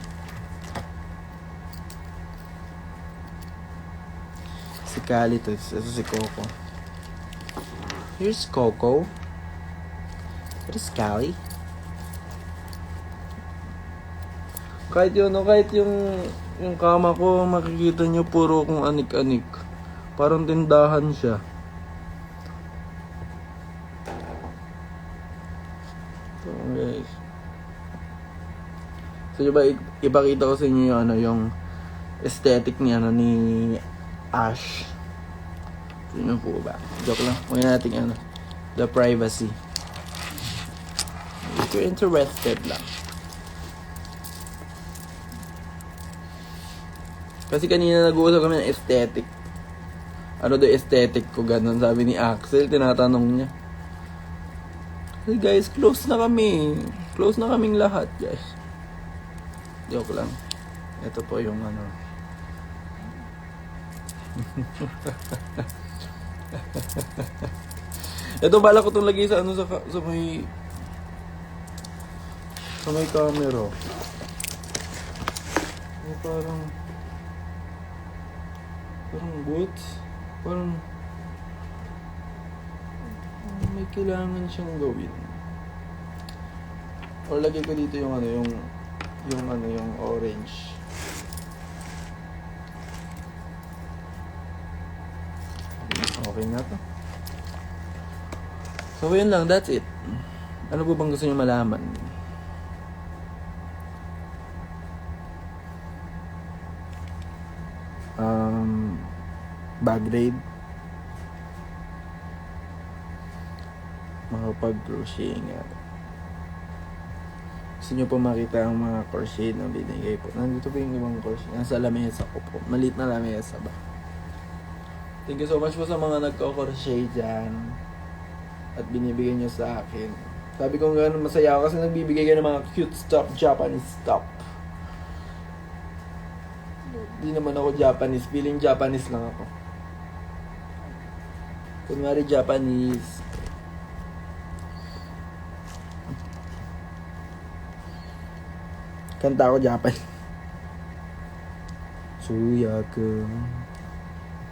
Si Kali to. Ito si Coco. Here's Coco. Here's Kali. Kahit yung kama ko, makikita nyo puro kong anik-anik. Parang tindahan siya. So guys. So diba, ipakita ko sa inyo yung yung aesthetic ni ni Ash. Sino po ba? Joke lang. Huwag natin the privacy. If you're interested lang. Kasi kanina nag-uusap kami ng aesthetic. Ano daw aesthetic ko, ganun. Sabi ni Axel, tinatanong niya. Hey guys, close na kami. Close na kaming lahat, guys. Joke lang. Ito po yung Ito bala ko itong lagay sa sa may camera. Parang what? Parang may kailangan siyang gawin. Or lagay ko dito yung yung orange. Okay na to. So yun lang, that's it. Ano po bang gusto niyo malaman? Bag raid, makapag-crochet nga. Gusto nyo po makita ang mga crochet na binigay po. Nandito po yung ibang crochet. Nasa lamesa ko po. Maliit na lamesa ba? Thank you so much po sa mga nagko-crochet dyan. At binibigay nyo sa akin. Sabi ko gano'n masaya ako kasi nagbibigay kayo ng mga cute stuff, Japanese stuff. Di naman ako Japanese. Feeling Japanese lang ako. Kunwari Japanese. Kanta ako Japanese. Suyaku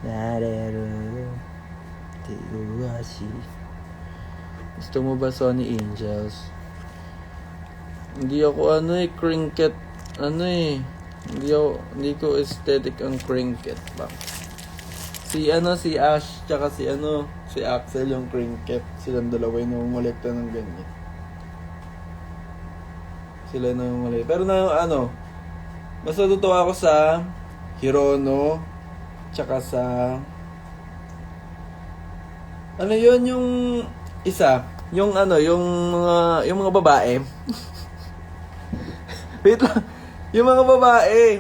nareru tiguashi. Gusto mo ba Sony Angels? Hindi ako cricket. Hindi ko aesthetic ang cricket ba. Si Ash tsaka si Axel yung cricket. Silang dalawa yung namumulekta ng ganyan. Sila namumulekta. Pero mas natutuwa ako sa Hirono tsaka sa yung isa, yung mga babae. Wait lang. Yung mga babae.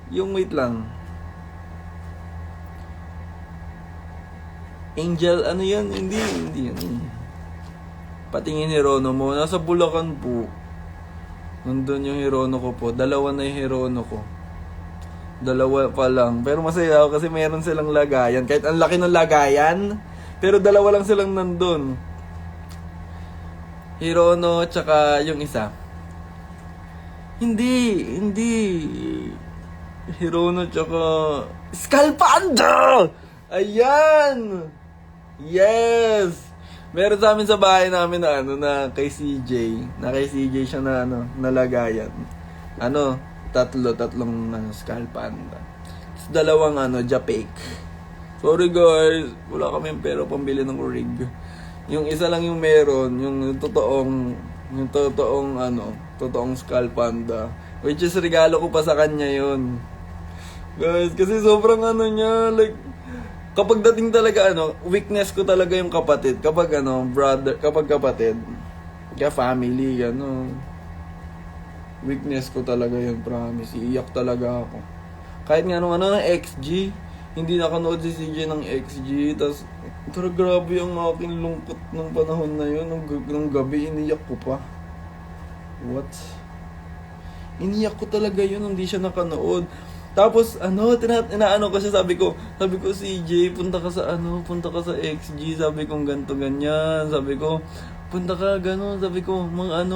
Yung wait lang. Angel, ano yan? Hindi yan. Patingin Hirono mo. Nasa Bulacan po. Nandun yung Hirono ko po. Dalawa na yung Hirono ko. Dalawa pa lang. Pero masaya ako kasi meron silang lagayan. Kahit ang laki ng lagayan, pero dalawa lang silang nandun. Hirono, tsaka yung isa. Hindi. Hirono, tsaka Skull Panda! Ayan! Yes! Meron sa amin sa bahay namin na na kay CJ. Na kay CJ siya na nalagayan. Tatlong Skull Panda. Tapos dalawang Japake. Sorry guys, wala kami pera pambili ng rig. Yung isa lang yung meron, yung totoong Skull Panda. Which is regalo ko pa sa kanya yun. Guys, kasi sobrang niya, like, kapag dating talaga weakness ko talaga yung kapatid. Kapag kapatid, kaya family, weakness ko talaga yun, promise. Iiyak talaga ako. Kahit nga ng XG, hindi nakanood si CJ ng XG, tas grabe ang aking lungkot ng panahon na yun. Nung gabi, iniyak ko pa. What? Iniyak ko talaga yun, hindi siya nakanood. Tapos, inaano ko siya, sabi ko, CJ, punta ka sa XG, sabi ko, ganto ganyan, sabi ko, punta ka, gano'n, sabi ko,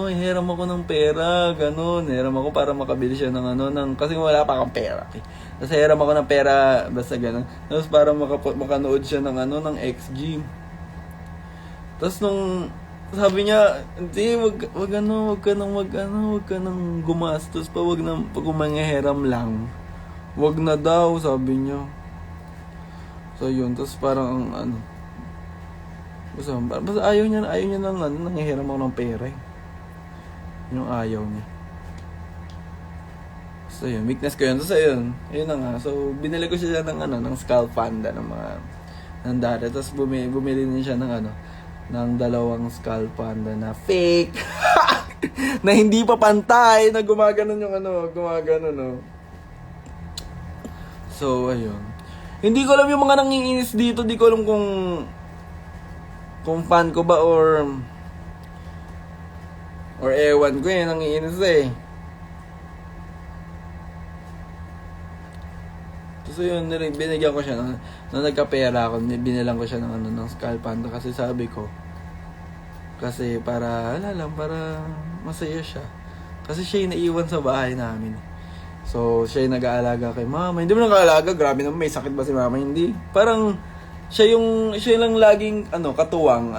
hiram ako ng pera, gano'n, hiram ako para makabili siya ng kasi wala pa akong pera, eh. Tapos hiram ako ng pera, basta gano'n, tapos para makanood siya ng XG. Tapos nung, sabi niya, hindi, wag ka nang gumastos pa, wag manghihiram lang. Wag na daw, sabi niya. So yun, tapos parang basta ayaw niya nang nanghihiram ako ng pera eh. Yung ayaw niya. So yun, weakness ko yun. So yun na nga. So binili ko siya ng Skull Panda ng dati. Tapos bumili din siya ng dalawang Skull Panda na fake. Na hindi pa pantay, na gumaganon yung So, ayun. Hindi ko alam yung mga nangiinis dito. Di ko alam kung fan ko ba or ewan ko nangiinis eh. So, yun, binigyan ko siya nung nagkapera ako, binilang ko siya ng Skull Panda kasi sabi ko, kasi para masaya siya. Kasi siya yung naiwan sa bahay namin. So, siya yung nag-aalaga kay mama. Hindi mo nag-aalaga, grabe naman, may sakit ba si mama? Hindi. Parang, siya lang laging, katuwang.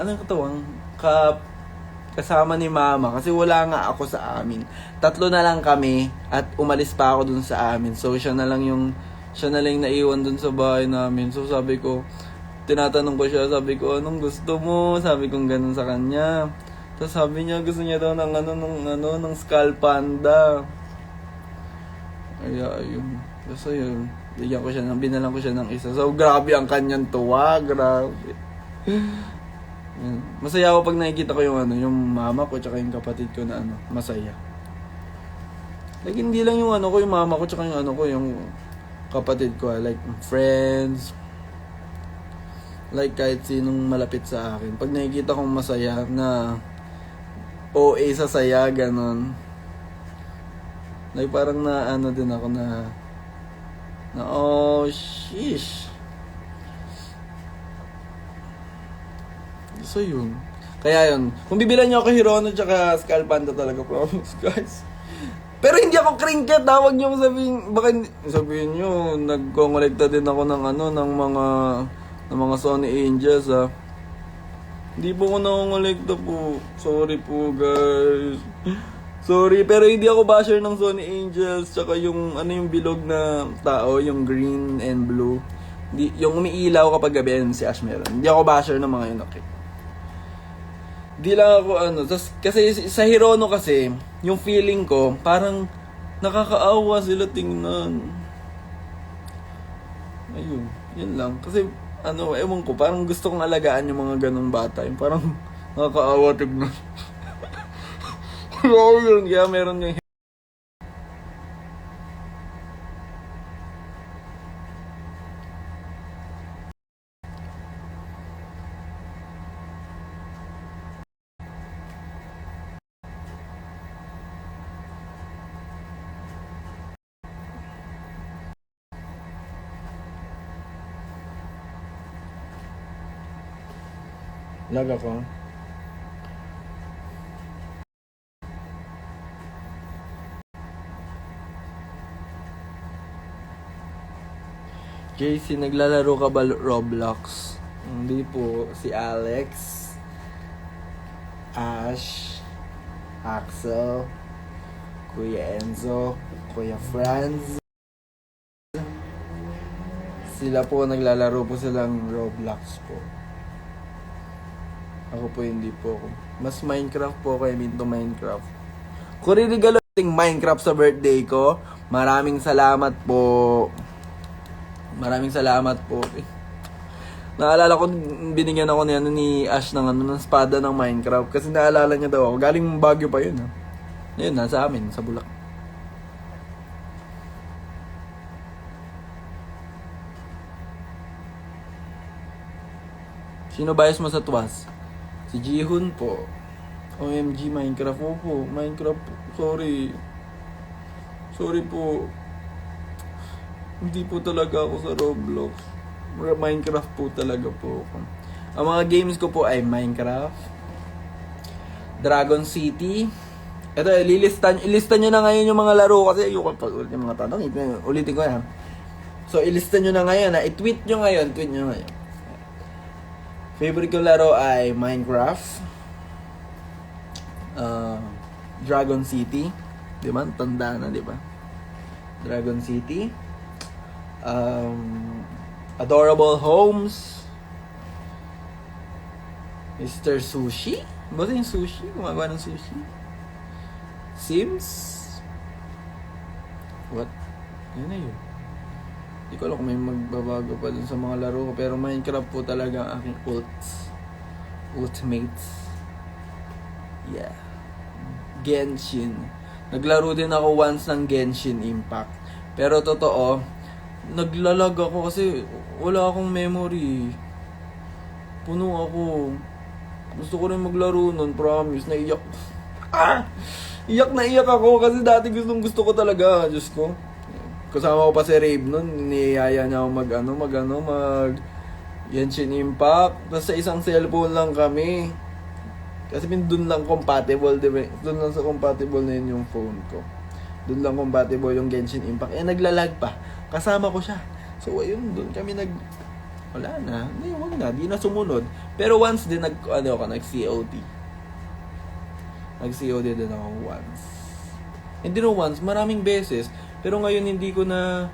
Kasama ni mama. Kasi wala nga ako sa amin. 3 na lang kami, at umalis pa ako dun sa amin. So, siya na lang yung naiwan dun sa bahay namin. So, sabi ko, tinatanong ko siya, sabi ko, anong gusto mo? Sabi ko ganun sa kanya. Tapos sabi niya, gusto niya daw ng Skull Panda. Ayun. Basta yun. Binalang ko siya ng isa. So, grabe ang kanyang tuwa. Grabe. Yan. Masaya ako pag nakikita ko yung mama ko tsaka yung kapatid ko na masaya. Like, hindi lang yung yung mama ko tsaka yung kapatid ko. Like, friends. Like, kahit sinong malapit sa akin. Pag nakikita kong masaya na OA sa saya, ganon. Like, parang din ako na oh, sheesh. So, yun. Kaya yun. Kung bibilan niyo ako Hirono tsaka Skull Panda talaga, promise, guys. Pero hindi ako kringket, huwag niyo sabihin, baka sabihin niyo, nagkongolekta din ako ng ng mga Sony Angels, ha. Hindi po ako nakongolekta po. Sorry po, guys. Sorry, pero hindi ako basher ng Sony Angels tsaka yung yung bilog na tao, yung green and blue. Yung umiilaw kapag gabi, si Ash meron. Hindi ako basher ng mga yun, okay. Di lang ako kasi sa Hirono kasi, yung feeling ko, parang nakakaawa sila tingnan. Ayun, yun lang. Kasi, ewan ko, parang gusto kong alagaan yung mga ganong bata. Yung parang nakakaawa tignan. Kaya meron yung Lag ako. JC, naglalaro ka ba Roblox? Hindi po. Si Alex, Ash, Axel, Kuya Enzo, Kuya Franz. Sila po naglalaro po silang Roblox po. Ako po hindi po ako. Mas Minecraft po ako. I'm into Minecraft. Kung rinigalo yung Minecraft sa birthday ko, maraming salamat po. Maraming salamat po. Naalala ko, binigyan ako ni Ash ng espada ng Minecraft. Kasi naalala niya daw ako. Galing Baguio pa yun. Ha? Yun, nasa amin, sa Bulacan. Sino bias mo sa tuwas? Si Jihun po. OMG, Minecraft po. Minecraft po. Sorry po. Hindi po talaga ako sa Roblox. Minecraft po talaga po ako. Ang mga games ko po ay Minecraft, Dragon City. Ito, ilista nyo na ngayon yung mga laro kasi ayoko pa ulit yung mga tanong. Ulitin ko yan. So, ilista nyo na ngayon. I-tweet nyo ngayon. Favorite ko laro ay Minecraft, Dragon City, di ba? Tanda na, di ba? Dragon City, Adorable Homes, Mr. Sushi? Ba yung sushi? Gumagawa ng sushi? Sims? What? Yan na yun. Hindi ko alam kung may magbabago pa dun sa mga laro ko. Pero Minecraft po talaga ang aking ultimate. Yeah. Genshin. Naglaro din ako once ng Genshin Impact. Pero totoo, naglalag ako kasi wala akong memory. Puno ako. Gusto ko rin maglaro nun, promise. Naiyak. Iyak na iyak ako kasi dati gusto ko talaga. Diyos ko. Kasama ko pa si Rave nun, niyaya niya ako mag Genshin Impact. Tapos sa isang cellphone lang kami. Kasi dun lang compatible, diba? Dun lang sa compatible na yun yung phone ko. Dun lang compatible yung Genshin Impact. Naglalag pa. Kasama ko siya. So ayun, dun kami wala na. Wag na, di na sumunod. Pero once din nag-COD. Nag-COD din ako once. Hindi no once, maraming beses. Pero ngayon hindi ko na...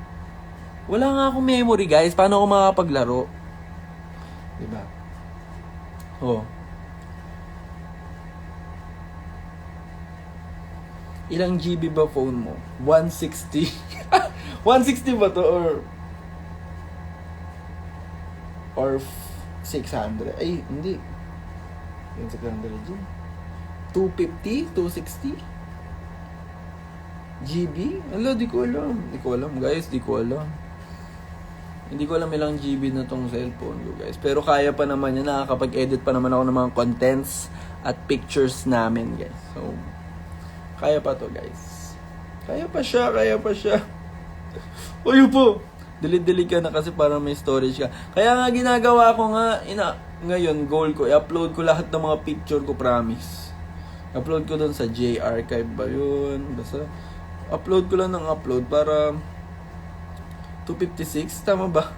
Wala nga akong memory, guys. Paano ako makapaglaro? Diba? Oh. Ilang GB ba phone mo? 160. 160 ba to? Or 600? Ay, hindi. Yung 600 dyan. 250? 260? GB? Ala, di ko alam. Di ko alam, guys. Di ko alam. Hindi ko alam ilang GB na tong cellphone ko, guys. Pero kaya pa naman yan. Nakakapag-edit pa naman ako ng mga contents at pictures namin, guys. So, kaya pa to, guys. Kaya pa siya. Uy po! Delete ka na kasi parang may storage ka. Kaya nga ginagawa ko nga, ngayon, goal ko, i-upload ko lahat ng mga picture ko, promise. Upload ko doon sa J-Archive ba yun? Basta, upload ko lang ng upload para 256, tama ba?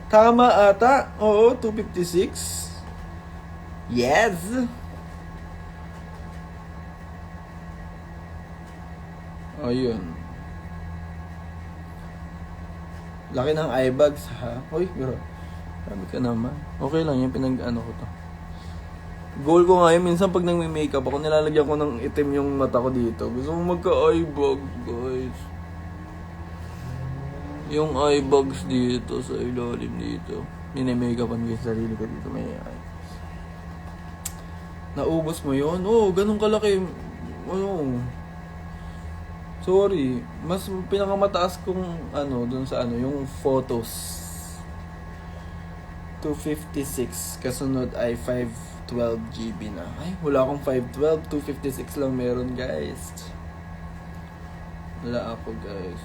Tama ata. Oo, 256. Yes. Ayun. Laki ng eye bags, ha? Uy, bro. Sabi ka naman. Okay lang yung ko to. Goal ko nga yun, minsan pag nagme-makeup ako, nilalagyan ko ng itim yung mata ko dito. Gusto ko magka-eye bags, guys. Yung eye bags dito, sa ilalim dito. Nine-makeupan ko yung sarili ko dito, may eye. Naubos mo yun? Oo, ganun kalaki. Sorry. Mas pinakamataas kong, dun sa yung photos. 256. Kasunod ay 512 GB na. Ay, wala akong 512. 256 lang meron, guys. Wala ako, guys.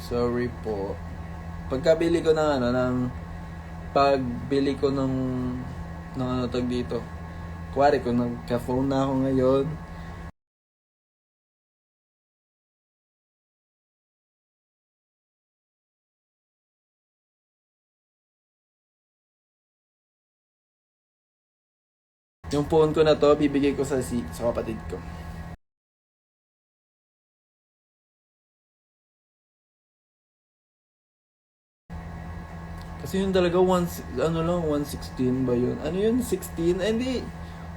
Sorry po. Pagkabili ko ng pagbili ko ng ano tag dito. Kuwari, kung nagka-phone na ako ngayon, yung phone ko na to, bibigay ko sa kapatid ko. Kasi yun talaga, 116 ba yun? Ano yun, 16? Hindi,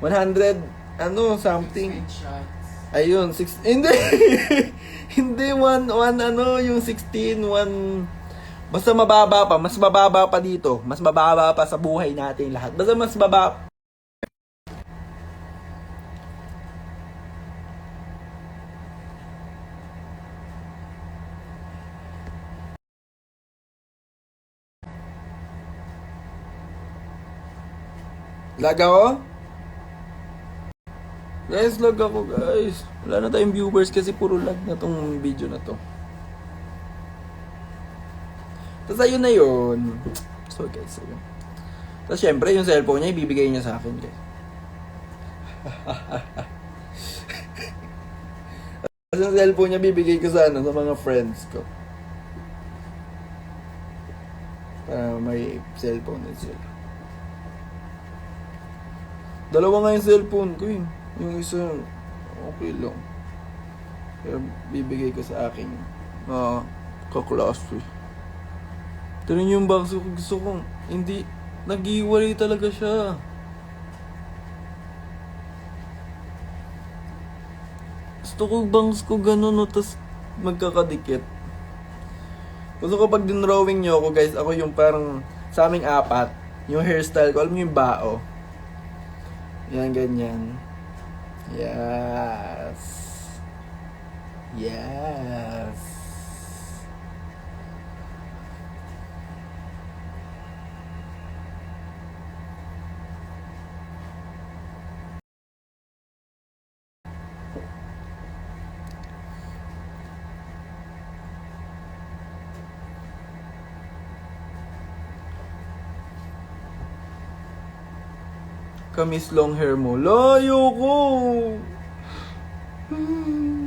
100, something. Screenshots. Ayun, hindi, hindi, yung 16, basta mababa pa, mas mababa pa dito, mas mababa pa sa buhay natin lahat. Basta mas baba. Lag ako? Guys, lag ako guys. Wala na tayong viewers kasi puro lag na tong video na to. Tapos ayun na yun. So guys, ayun. Tapos syempre yung cellphone niya ibibigay niya sa akin guys. Tapos yung cellphone niya bibigay ko sa mga friends ko. Para may cellphone na sila. Dalawa nga yung cellphone ko eh. Yung isa, okay lang. Pero bibigay ko sa aking kaklase. Pero yung box ko, gusto kong, hindi, nag-iwalay talaga siya. Gusto ko bangs ko ganun, no, tas magkakadikit. Gusto ko pag dinrawing nyo ako, guys, ako yung parang, sa aming apat, yung hairstyle ko, alam nyo yung bao. Yan, ganyan. Yes. Yes. Kamis long hair mo. Ayoko!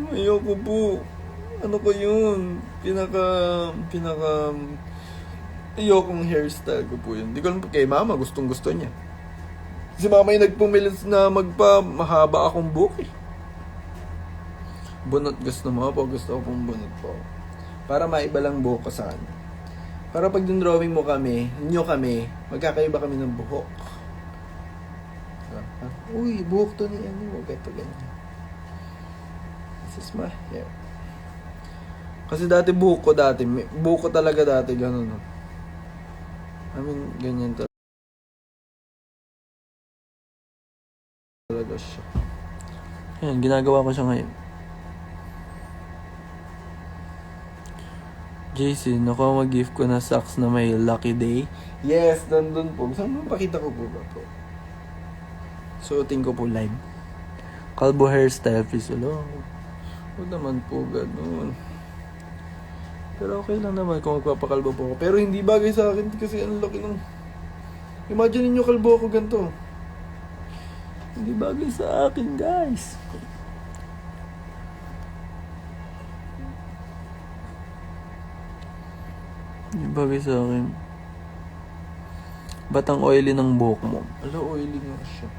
Ayoko po. Ano ko yun? Ayokong hairstyle ko po yun. Hindi ko alam kay mama, gustong gusto niya. Si mama yung nagpumilis na mahaba akong buhok eh. Bunot gusto mo po, gusto ko pong bunot po. Para maiba lang buhok ko sa kanya. Para pag drawing mo kami, magkakaiba kami ng buhok. Uy, buhok to ni ganito ganyan. This is my hair. Kasi dati buhok ko talaga dati ganun. No? I mean, ganyan talaga siya. Ayan, ginagawa ko siya ngayon. Jason, ako mag-gift ko na socks na may lucky day. Yes, nandun po. Saan mo pakita ko po ba po? Suotin ko po live. Kalbo hairstyle, please. Huwag naman po ganun. Pero okay lang naman kung magpapakalbo po ako. Pero hindi bagay sa akin kasi ang laki ng... Imagine niyo kalbo ako ganito. Hindi bagay sa akin, guys. Hindi bagay sa akin. Ba't ang oily ng buhok mo? Ala, oily nga siya.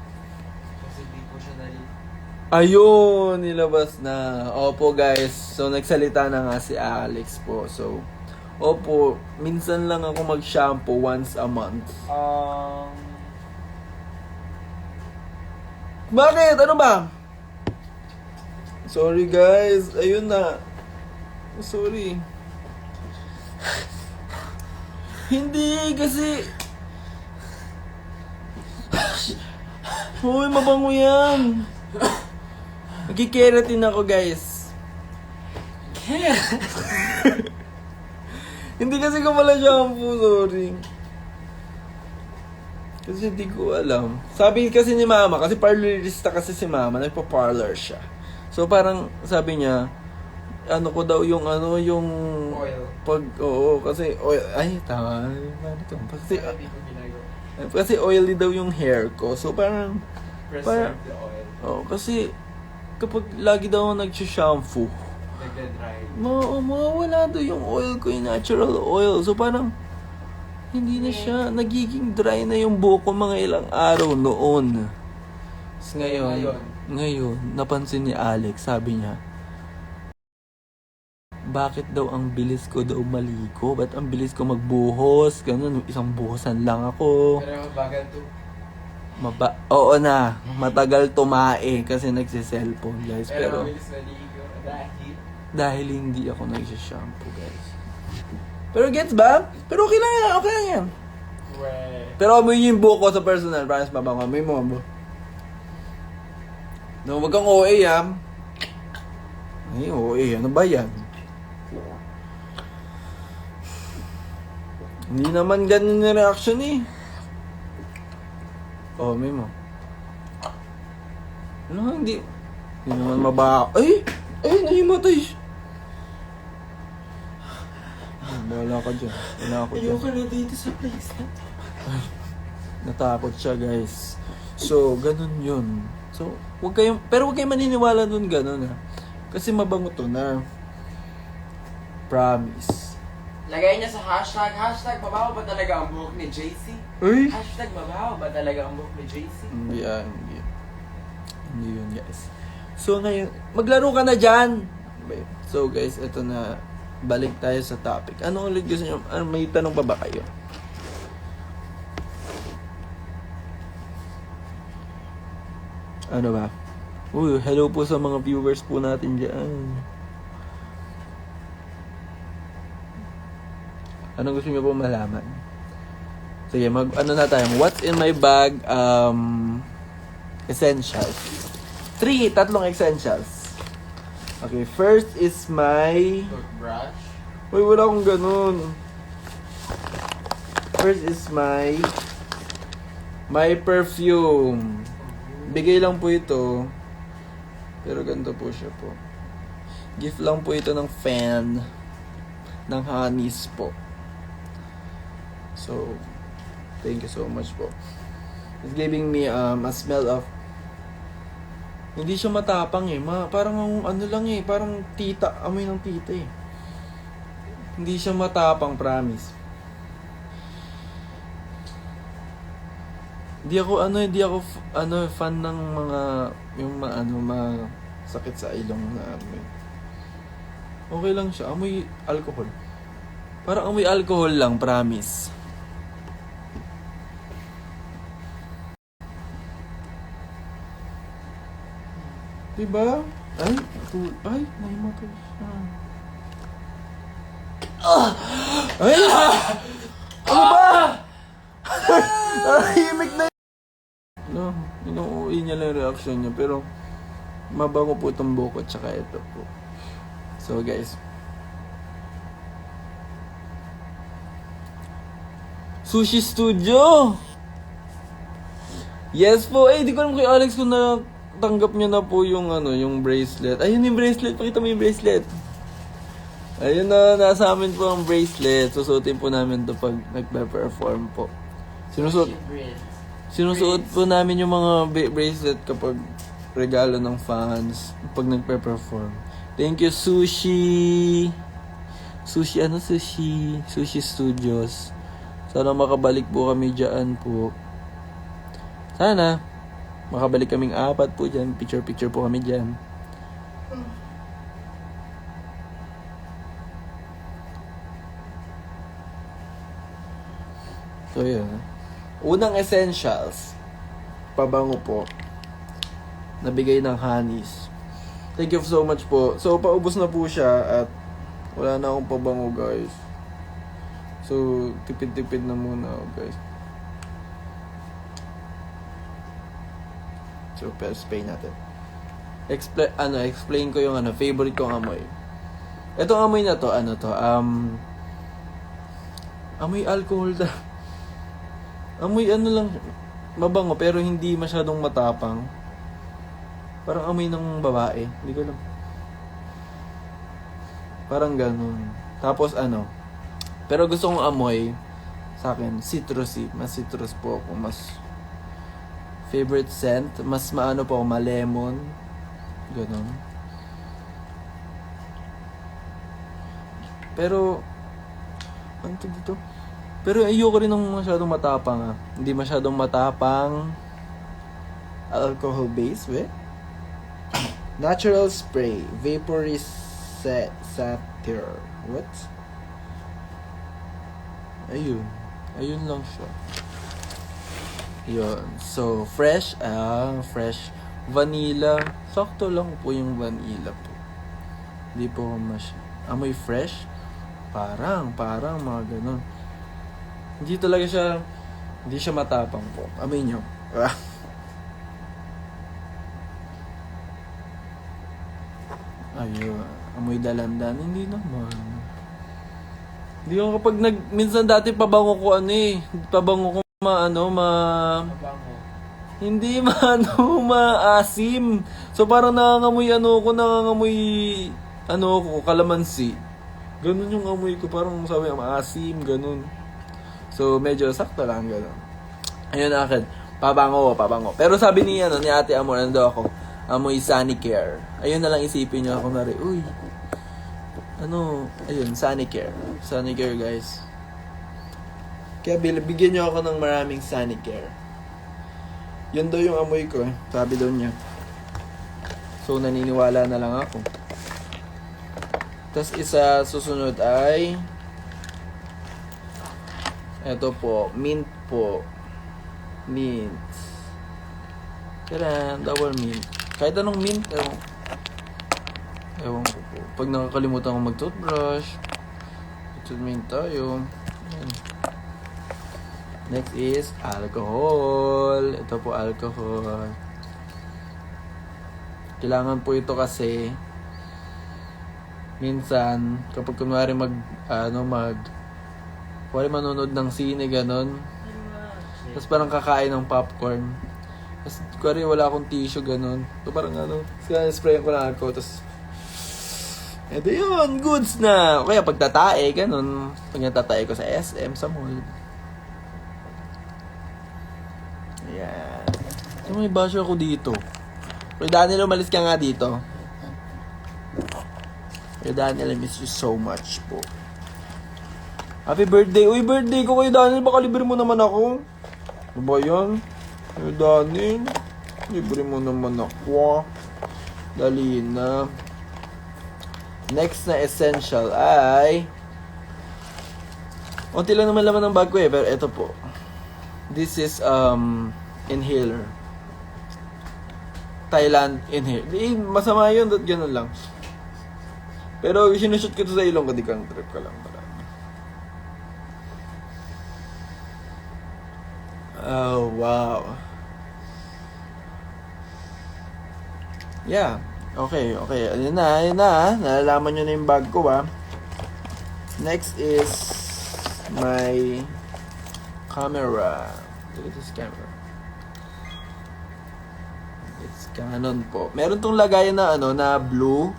Ayun, nilabas na. Opo guys, so nagsalita na nga si Alex po. So, opo, minsan lang ako mag-shampoo once a month. Bakit? Ano ba? Sorry guys, ayun na. Sorry. Hindi kasi... Uy, mabango yan. Magkikeratin ako, guys. Hindi kasi ko pala shampoo, sorry. Kasi hindi ko alam. Sabi kasi ni mama, kasi parlorista kasi si mama, nagpa-parlor siya. So parang sabi niya, ano ko daw yung Oil. kasi oil, ay tama, ano to? Kasi Kasi oily daw yung hair ko. So parang, Preserve the oil. kasi kapag lagi daw ako nag-shampoo, Nagda-dry. mawawala daw yung oil ko, yung natural oil. So parang, hindi na siya, nagiging dry na yung buhok ko mga ilang araw noon. Tapos ngayon, napansin ni Alex, sabi niya, bakit daw ang bilis ko daw maligo? Ba't ang bilis ko magbuhos? Ganun, isang buhosan lang ako. Pero bagal to. Oo na, matagal tumae kasi nagsiselfone, guys. Pero mabilis maligo. dahil hindi ako nagsishampoo, guys. Pero gets ba? Pero okay lang yan, okay lang yan. Pero amoy yung buhok ko sa personal, promise pa ba ko? Amoy mo, abo. No, wag kang OA, Ay, OA, ano ba yan? Hindi naman ganun yung reaction eh. Oh, may mo. Ano, hindi naman mabaka. Ay, nahimatay siya. Bahala ka dyan. Wala ako dyan. Ayoko na dito sa place na to. Natakot siya, guys. So, ganun yun. So, wag kayong maniniwala dun ganun, Kasi mabango to na. Promise. Lagay niya sa hashtag, mabaho ba talaga ang buhok ni JC? Uy! Hashtag mabaho ba talaga ang buhok ni JC? Hindi yun, guys. So, ngayon, maglaro ka na dyan! So, guys, ito na. Balik tayo sa topic. Ano ulit gusto nyo? May tanong pa ba kayo? Ano ba? Uy, hello po sa mga viewers po natin dyan. Anong gusto niyo po malaman? Sige, ano na tayo? What's in my bag? Essentials. Tatlong essentials. Okay, first is my... Toothbrush. Uy, wala akong ganun. First is my perfume. Bigay lang po ito. Pero ganito po siya po. Gift lang po ito ng fan ng Honeys po. So, thank you so much po. It's giving me a smell of... Hindi siya matapang parang ano lang parang tita, amoy ng tita Hindi siya matapang, promise. Hindi ako fan ng mga yung sakit sa ilong na amoy. Okay lang siya, amoy alcohol. Parang amoy alcohol lang, promise. Diba? Ay, nahimatay siya. Ay! Ano ba? Himik na no, inuuwi niya lang yung reaction niya. Pero, mabango po itong buko tsaka ito po. So, guys. Sushi Studio! Yes po! Di ko alam kay Alex kung tanggap niya na po yung yung bracelet. Ayun yung bracelet. Pakita mo yung bracelet. Ayun na, nasa amin po ang bracelet. Susuotin po namin to pag nagpe-perform po. Sinusuot po namin yung mga bracelet kapag regalo ng fans pag nagpe-perform. Thank you, Sushi. Sushi Studios. Sana makabalik po kami dyan po. Sana makabalik kaming 4 po dyan. Picture po kami dyan. So, yun. Unang essentials. Pabango po. Nabigay ng Honeys. Thank you so much po. So, paubos na po siya at wala na akong pabango, guys. So, tipid-tipid na muna ako, guys. So, spray natin. Explain ko yung favorite kong amoy. Itong amoy na to, amoy alcohol na. Amoy lang, mabango pero hindi masyadong matapang. Parang amoy ng babae. Hindi ko alam. Parang ganun. Tapos pero gusto kong amoy Sa akin, citrusy. Mas citrus po ako. Mas favorite scent. Mas maano po ako, ma-lemon. Ganon. Pero, ano to dito? Pero ayoko rin ng masyadong matapang Hindi masyadong matapang. Alcohol base, Natural spray. Vaporizer. What? Ayun. Ayun lang siya. Yun. So, fresh. Fresh. Vanilla. Sakto lang po yung vanilla po. Hindi po amoy fresh. Parang mga ganun. Hindi talaga siya, hindi siya matapang po. Amoy nyo. Ayun. Amoy dalandan. Hindi naman. Hindi ko kapag minsan dati pabango ko pabango ko Mabango. hindi maasim. So parang nangangamoy kalamansi. Ganun yung amoy ko, parang sabi maasim, ganun. So medyo sakto lang ganun. Ayun akin, pabango. Pero sabi ni Ate Amor, ako, amoy Sanicare. Ayun na lang isipin niyo ako na rin. Uy. Ayun, Sanicare. Sanicare, guys. Kaya bigyan niyo ako ng maraming Sanicare. Yun daw yung amoy ko, sabi daw niya. So, naniniwala na lang ako. Tapos susunod ay eto po, mint po. Mint. Tara, double mint. Kahit anong mint, ewan ko po. Pag nakakalimutan ko mag-toothbrush, mint tayo. Ayan. Next is alcohol. Ito po, alcohol. Kailangan po ito kasi minsan, kapag kunwari kunwari manonood ng sine, ganon. Tapos parang kakain ng popcorn. Tapos kunwari wala akong tissue, ganon. So parang sprayan ko ng alcohol. Tapos, eto yun, goods na. Kaya pagtatae, ganon. Pag natatae ko sa SM, sa mall. Ayan. So may basher ako dito. Pero Daniel, umalis ka nga dito. Kuya Daniel, I miss you so much po. Happy birthday. Uy, birthday ko Kuya Daniel. Baka libre mo naman ako. Ano ba yan? Kuya Daniel, libre mo naman ako. Dali na. Next na essential ay unti lang naman laman ng bag ko pero ito po. This is inhaler. Thailand inhaler. Masama yun, ganun lang. Pero sinushoot ko ito sa ilong ko, di kang trip ka lang pala. Oh, wow. Yeah. Okay. Ayun na. Nalalaman nyo na yung bag ko, Next is my camera. Look at this camera. It's Canon po. Meron tong lagayan na na blue.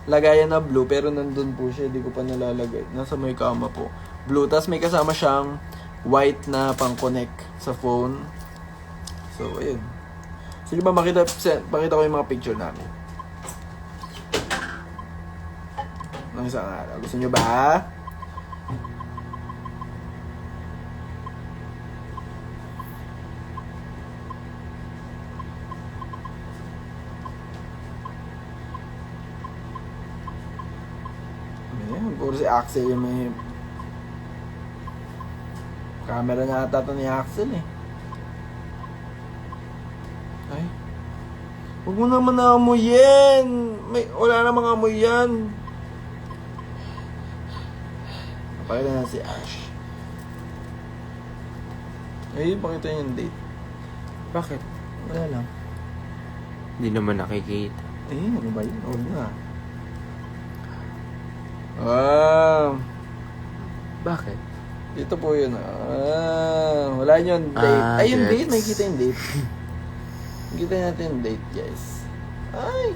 Lagayan na blue, pero nandun po siya. Hindi ko pa nalalagay. Nasa may kama po. Blue. Tapos may kasama siyang white na pang-connect sa phone. So, ayun. Sige ba pakita ko yung mga picture namin. Ng isang araw. Gusto nyo ba? Ayan, puro si Axel yung may camera na ata ni Axel Ay. Huwag mo naman naamoyin. Wala namang amoy yan. Pakita na si Ash. Ay, pakita niya yung date. Bakit? Wala lang. Hindi naman nakikita. Ano ba yun? Huwag na. Wow. Bakit? Dito po yun. Wala yun date. Ay, yung date. gets. Makikita yung date. Makikita natin yung date, guys. Ay.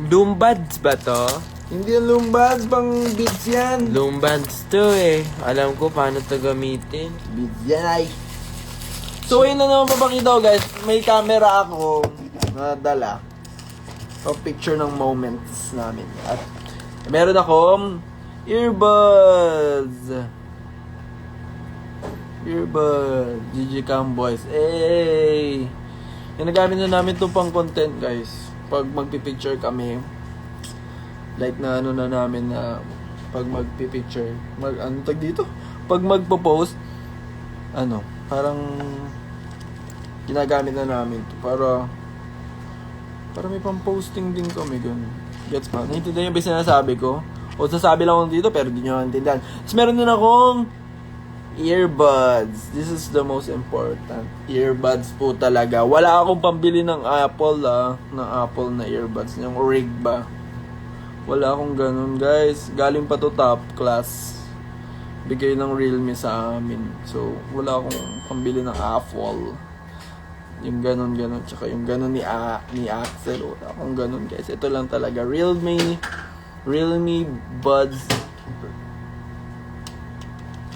Doombuds ba to? Hindi yan lumbads, pang beats yan. Lumbands to eh. Alam ko paano to gamitin. Beats yan ay. So, yun na naman papakita ko guys. May camera ako na dala. So, picture ng moments namin. At meron akong earbuds. Earbuds. GG Cam Boys. Hey! Ginagamit na namin ito pang content guys. Pag magpipicture kami. Like na ano na namin na pag magpipicture. Ano tag dito? Pag magpo-post. Ano? Parang ginagamit na namin ito para may pang-posting din kami ganun. Gets ba? Naintindihan yung sinasabi ko? O sasabi lang ako dito pero di nyo naintindihan. Tapos meron din akong earbuds. This is the most important. Earbuds po talaga. Wala akong pambili ng Apple na Apple na earbuds. Yung rig ba? Wala akong ganun guys. Galing pa to top class. Bigay ng Realme sa amin. So, wala akong pambili ng Apple. Yung ganun. Tsaka yung ganun ni Axel. Wala akong ganun guys. Ito lang talaga. Realme Buds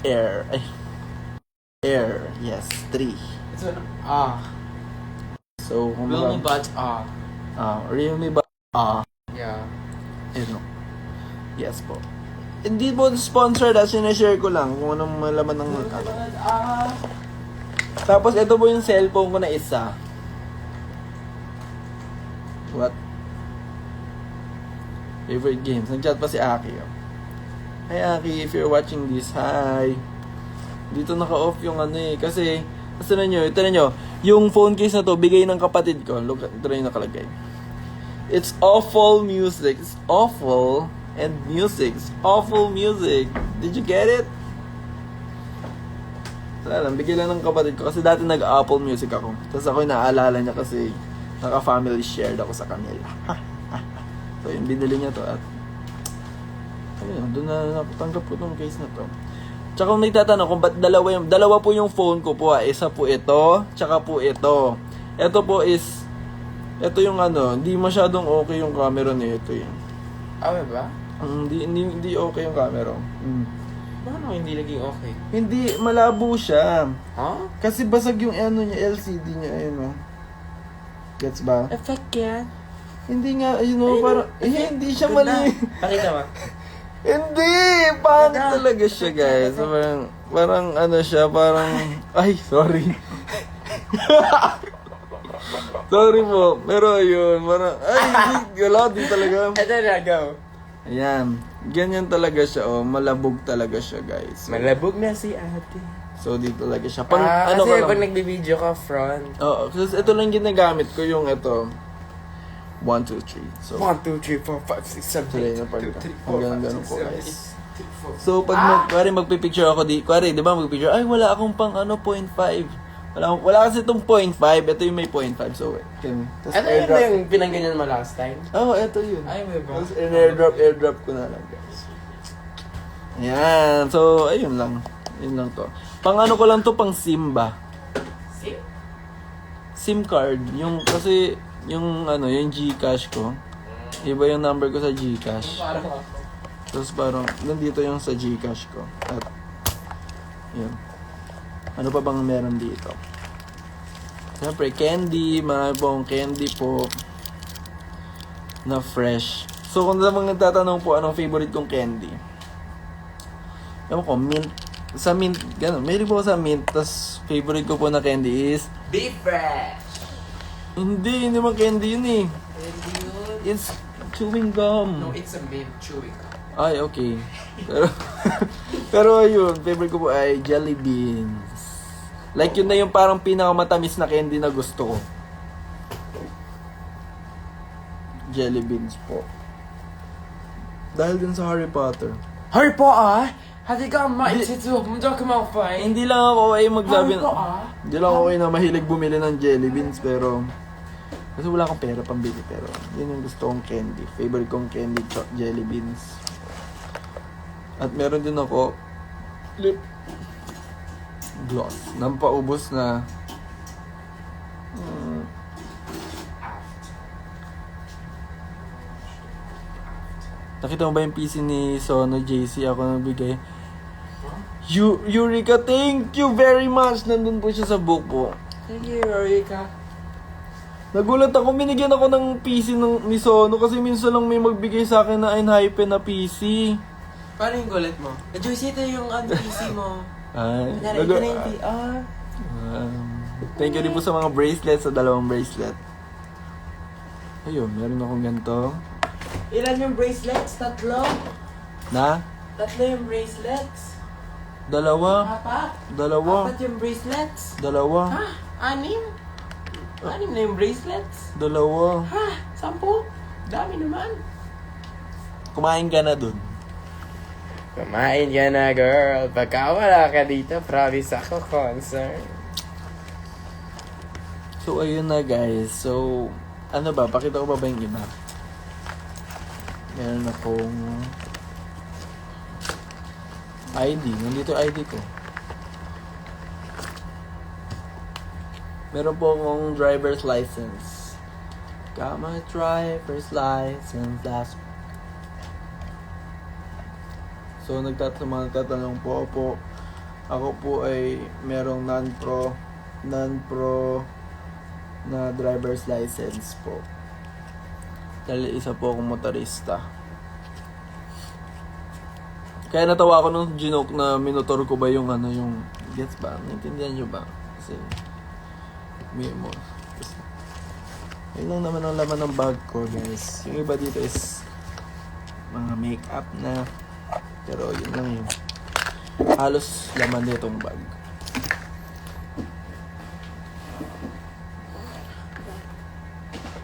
Air. Air. Yes, 3. It's an So, kung Realme Buds Realme Buds Yeah. Ano? Yes po. Hindi po sponsored sinashare ko lang kung anong malaman ng Tapos ito po yung cellphone ko na isa. What? Favorite games. Nag-chat pa si Aki. Hi Aki, if you're watching this, hi. Dito naka-off yung ano eh. Kasi, ito na nyo, yung phone case na to, bigay ng kapatid ko. Look, ito na yung nakalagay. It's awful music. It's awful and music. It's awful music. Did you get it? Wala lang, bigay lang ng kapatid ko. Kasi dati nag-Apple Music ako. Tapos ako naalala niya kasi naka-family shared ako sa kanila. So yun, binili niya to at ayun, doon na natanggap ko tong case na to. Tsaka kung nagtatanong kung ba't dalawa po yung phone ko po isa po ito, tsaka po ito. Ito po is ito yung ano, hindi masyadong okay yung camera nito yun. Ba? Hindi okay yung camera. Paano hindi naging okay? Hindi, malabo siya. Huh? Kasi basag yung ano niya, LCD niya, ayun o. Gets ba? Effect yan. Hindi nga, ayun o, parang, hindi siya mali. Pakita ba? Hindi! Pangit talaga siya, guys. So, parang ano siya, parang, ay, sorry. Sorry po, pero ayun, parang, wala din talaga. Ito na, go. Ayan, ganyan talaga siya, malabog talaga siya, guys. So, Malabog na si ate. so di talaga siya. Ano kasi ka pag lang? nagbibideo ka front. Oo, kasi ito lang ginagamit ko yung ito. 1, 2, 3. So, 1, 2, 3, 4, 5, 6, 7, Tuloy na 8, pag 2, 3, 4, hanggang 5, ganun 6, po, 7, guys. 8, 3, 4. So, pag magpipicture ako di magpipicture, ay, wala akong pang 0.5. Wala kasi itong 0.5. Ito yung may 0.5. So, yun. Tapos Ano yun ba yung pinangganyan mo last time? Oo, ito yun. Ay, may ba? Tapos airdrop ko na lang, guys. Ayan. So, ayun lang. Yun lang to. Pang ano ko lang to, pang SIM ba? SIM card. Yung, kasi, yung ano, yung GCash ko. Iba yung number ko sa GCash. Parang ako. Tapos parang, nandito yung sa GCash ko. At, yun. Ano pa bang meron dito? Siyempre, candy. Marami pong candy po. Na fresh. So, kung namang nagtatanong po, anong favorite kong candy? Ewan ko, mint. Sa mint, gano'n. Mahilig po sa mint. Tapos, favorite ko po na candy is... Be fresh! Hindi naman candy yun eh. Hindi yun. It's chewing gum. No, it's a mint chewing. Ay, okay. Pero, pero ayun, favorite ko po ay jelly beans. Like yun na yung parang pinakamatamis na candy na gusto ko. Jelly beans po. Dahil din sa Harry Potter. Harry Potter? Hadi ka maitito, mundo ka maufay. Hindi lang ako ay magsabi Harry Potter? Hindi lang ako ay na mahilig bumili ng jelly beans pero kasi wala akong pera pambili pero yun yung gusto kong candy. Favorite kong candy, jelly beans. At meron din ako lip gloss. Nampaubos na Nakita mo ba yung PC ni Sono JC? Ako nagbigay. Eureka, thank you very much. Nandun po siya sa book po. Thank you, Eureka. Nagulat ako, binigyan ako ng PC ni Sono kasi minsan lang may magbigay sa akin na Enhypen na PC. Paano yung gulat mo? Juicy, ito yung PC mo. Ay, Kunyari, ito na yung PR. thank you din po sa mga bracelets, sa 2 bracelet. Ayun, meron akong ganito. Ilan yung bracelets? 3? Na? 3 yung bracelets? 2. 2. 4 yung bracelets? 2. Ha? 6? 6 na yung bracelets? 2. Ha? 10? Dami naman. Kumain ka na dun. Kumain ka na, girl. Pagka wala ka dito, promise ako concern. So, ayun na guys. So, ano ba? Pakita ko ba yung iba? Meron akong ID. Nandito yung ID ko. Meron po akong driver's license. Got my driver's license last. So, nagtatanong po. Ako po ay merong non-pro na driver's license po. Dahil isa po akong motorista. Kaya natawa ako nung ginoke na minotor ko ba yung yung gets ba? Naintindihan nyo ba? Kasi mo. Yun lang naman ang laman ng bag ko, guys. Yung iba dito is mga makeup na. Pero yun lang yun. Halos laman nitong bag.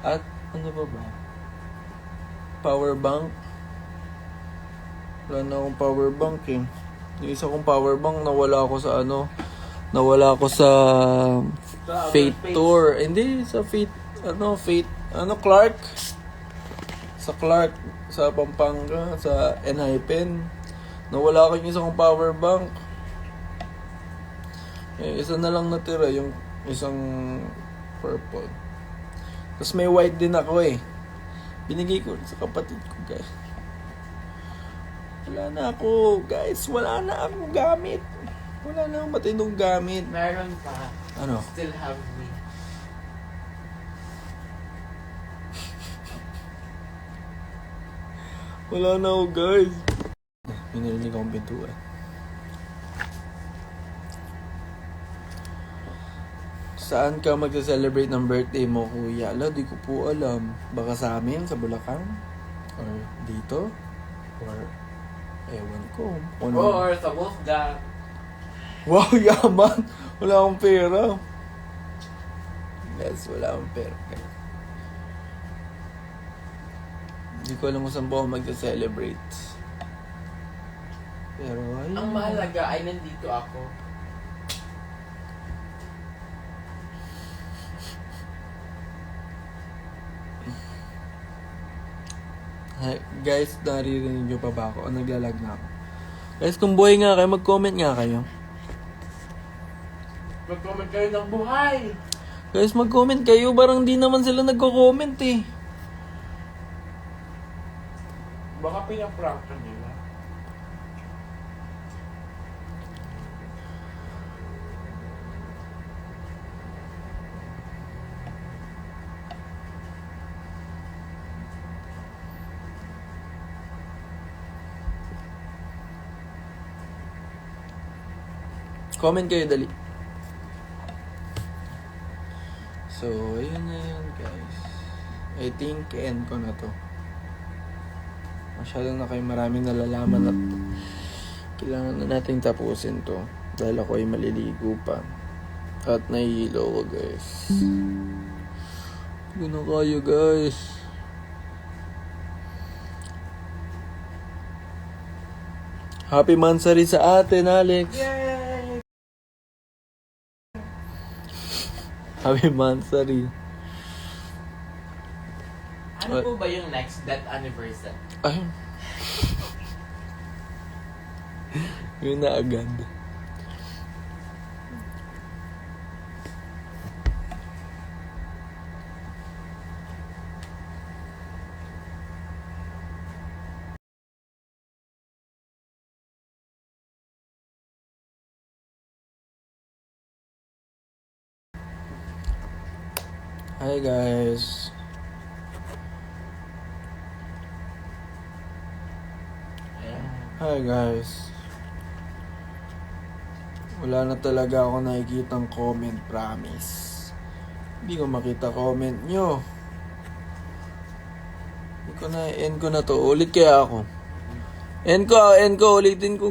At ano ba? Power bank. Wala na akong power bank eh. Yung isa kong power bank nawala ako sa Nawala ako sa Fate Tour. Hindi, sa Fate Clark. Sa Clark, sa Pampanga, sa Enhypen. Nawala ako yung isa kong power bank. Isa na lang natira, yung isang purple. Tapos may white din ako eh. Binigay ko sa kapatid ko, guys. Wala na ako, guys. Wala na akong gamit. Wala na akong matinong gamit. Meron pa. Ano? Still have me. Wala na ako, guys. May narinig akong pintuan. Saan ka magsa-celebrate ng birthday mo, kuya? Ala, di ko po alam. Baka sa amin, sa Bulacan? Or dito? Or, ewan ko. Or sa Wolfgang. Wow, yaman! Wala akong pera. Guys, wala akong pera. Hindi ko alam kung saan po ako magsa-celebrate. Pero, ayun. Ang mahalaga ay nandito ako. Guys, naririnig nyo pa ba ako? O naglalag na ako? Guys, kung buhay nga kayo, mag-comment nga kayo. Mag-comment kayo ng buhay. Guys, mag-comment kayo. Parang di naman sila nagko-comment eh. Baka pinaprank ka nila. Comment kayo, dali. So, ayun na yun, guys. I think, end ko na to. Masyado na kayo maraming nalalaman at kailangan na natin tapusin to. Dahil ako ay maliligo pa. At nahihilo ko, guys. Hindi na kayo, guys. Happy Mansari sa atin, Alex. Yay! Happy Mansari. Ano po ba yung next death anniversary? Ay. Yun na agad. Hi guys. Hi guys. Wala na talaga ako nakikitang comment, promise. Hindi ko makita comment nyo. Hindi ko na, end ko na to. Ulit kaya ako. End ko, ulitin ko.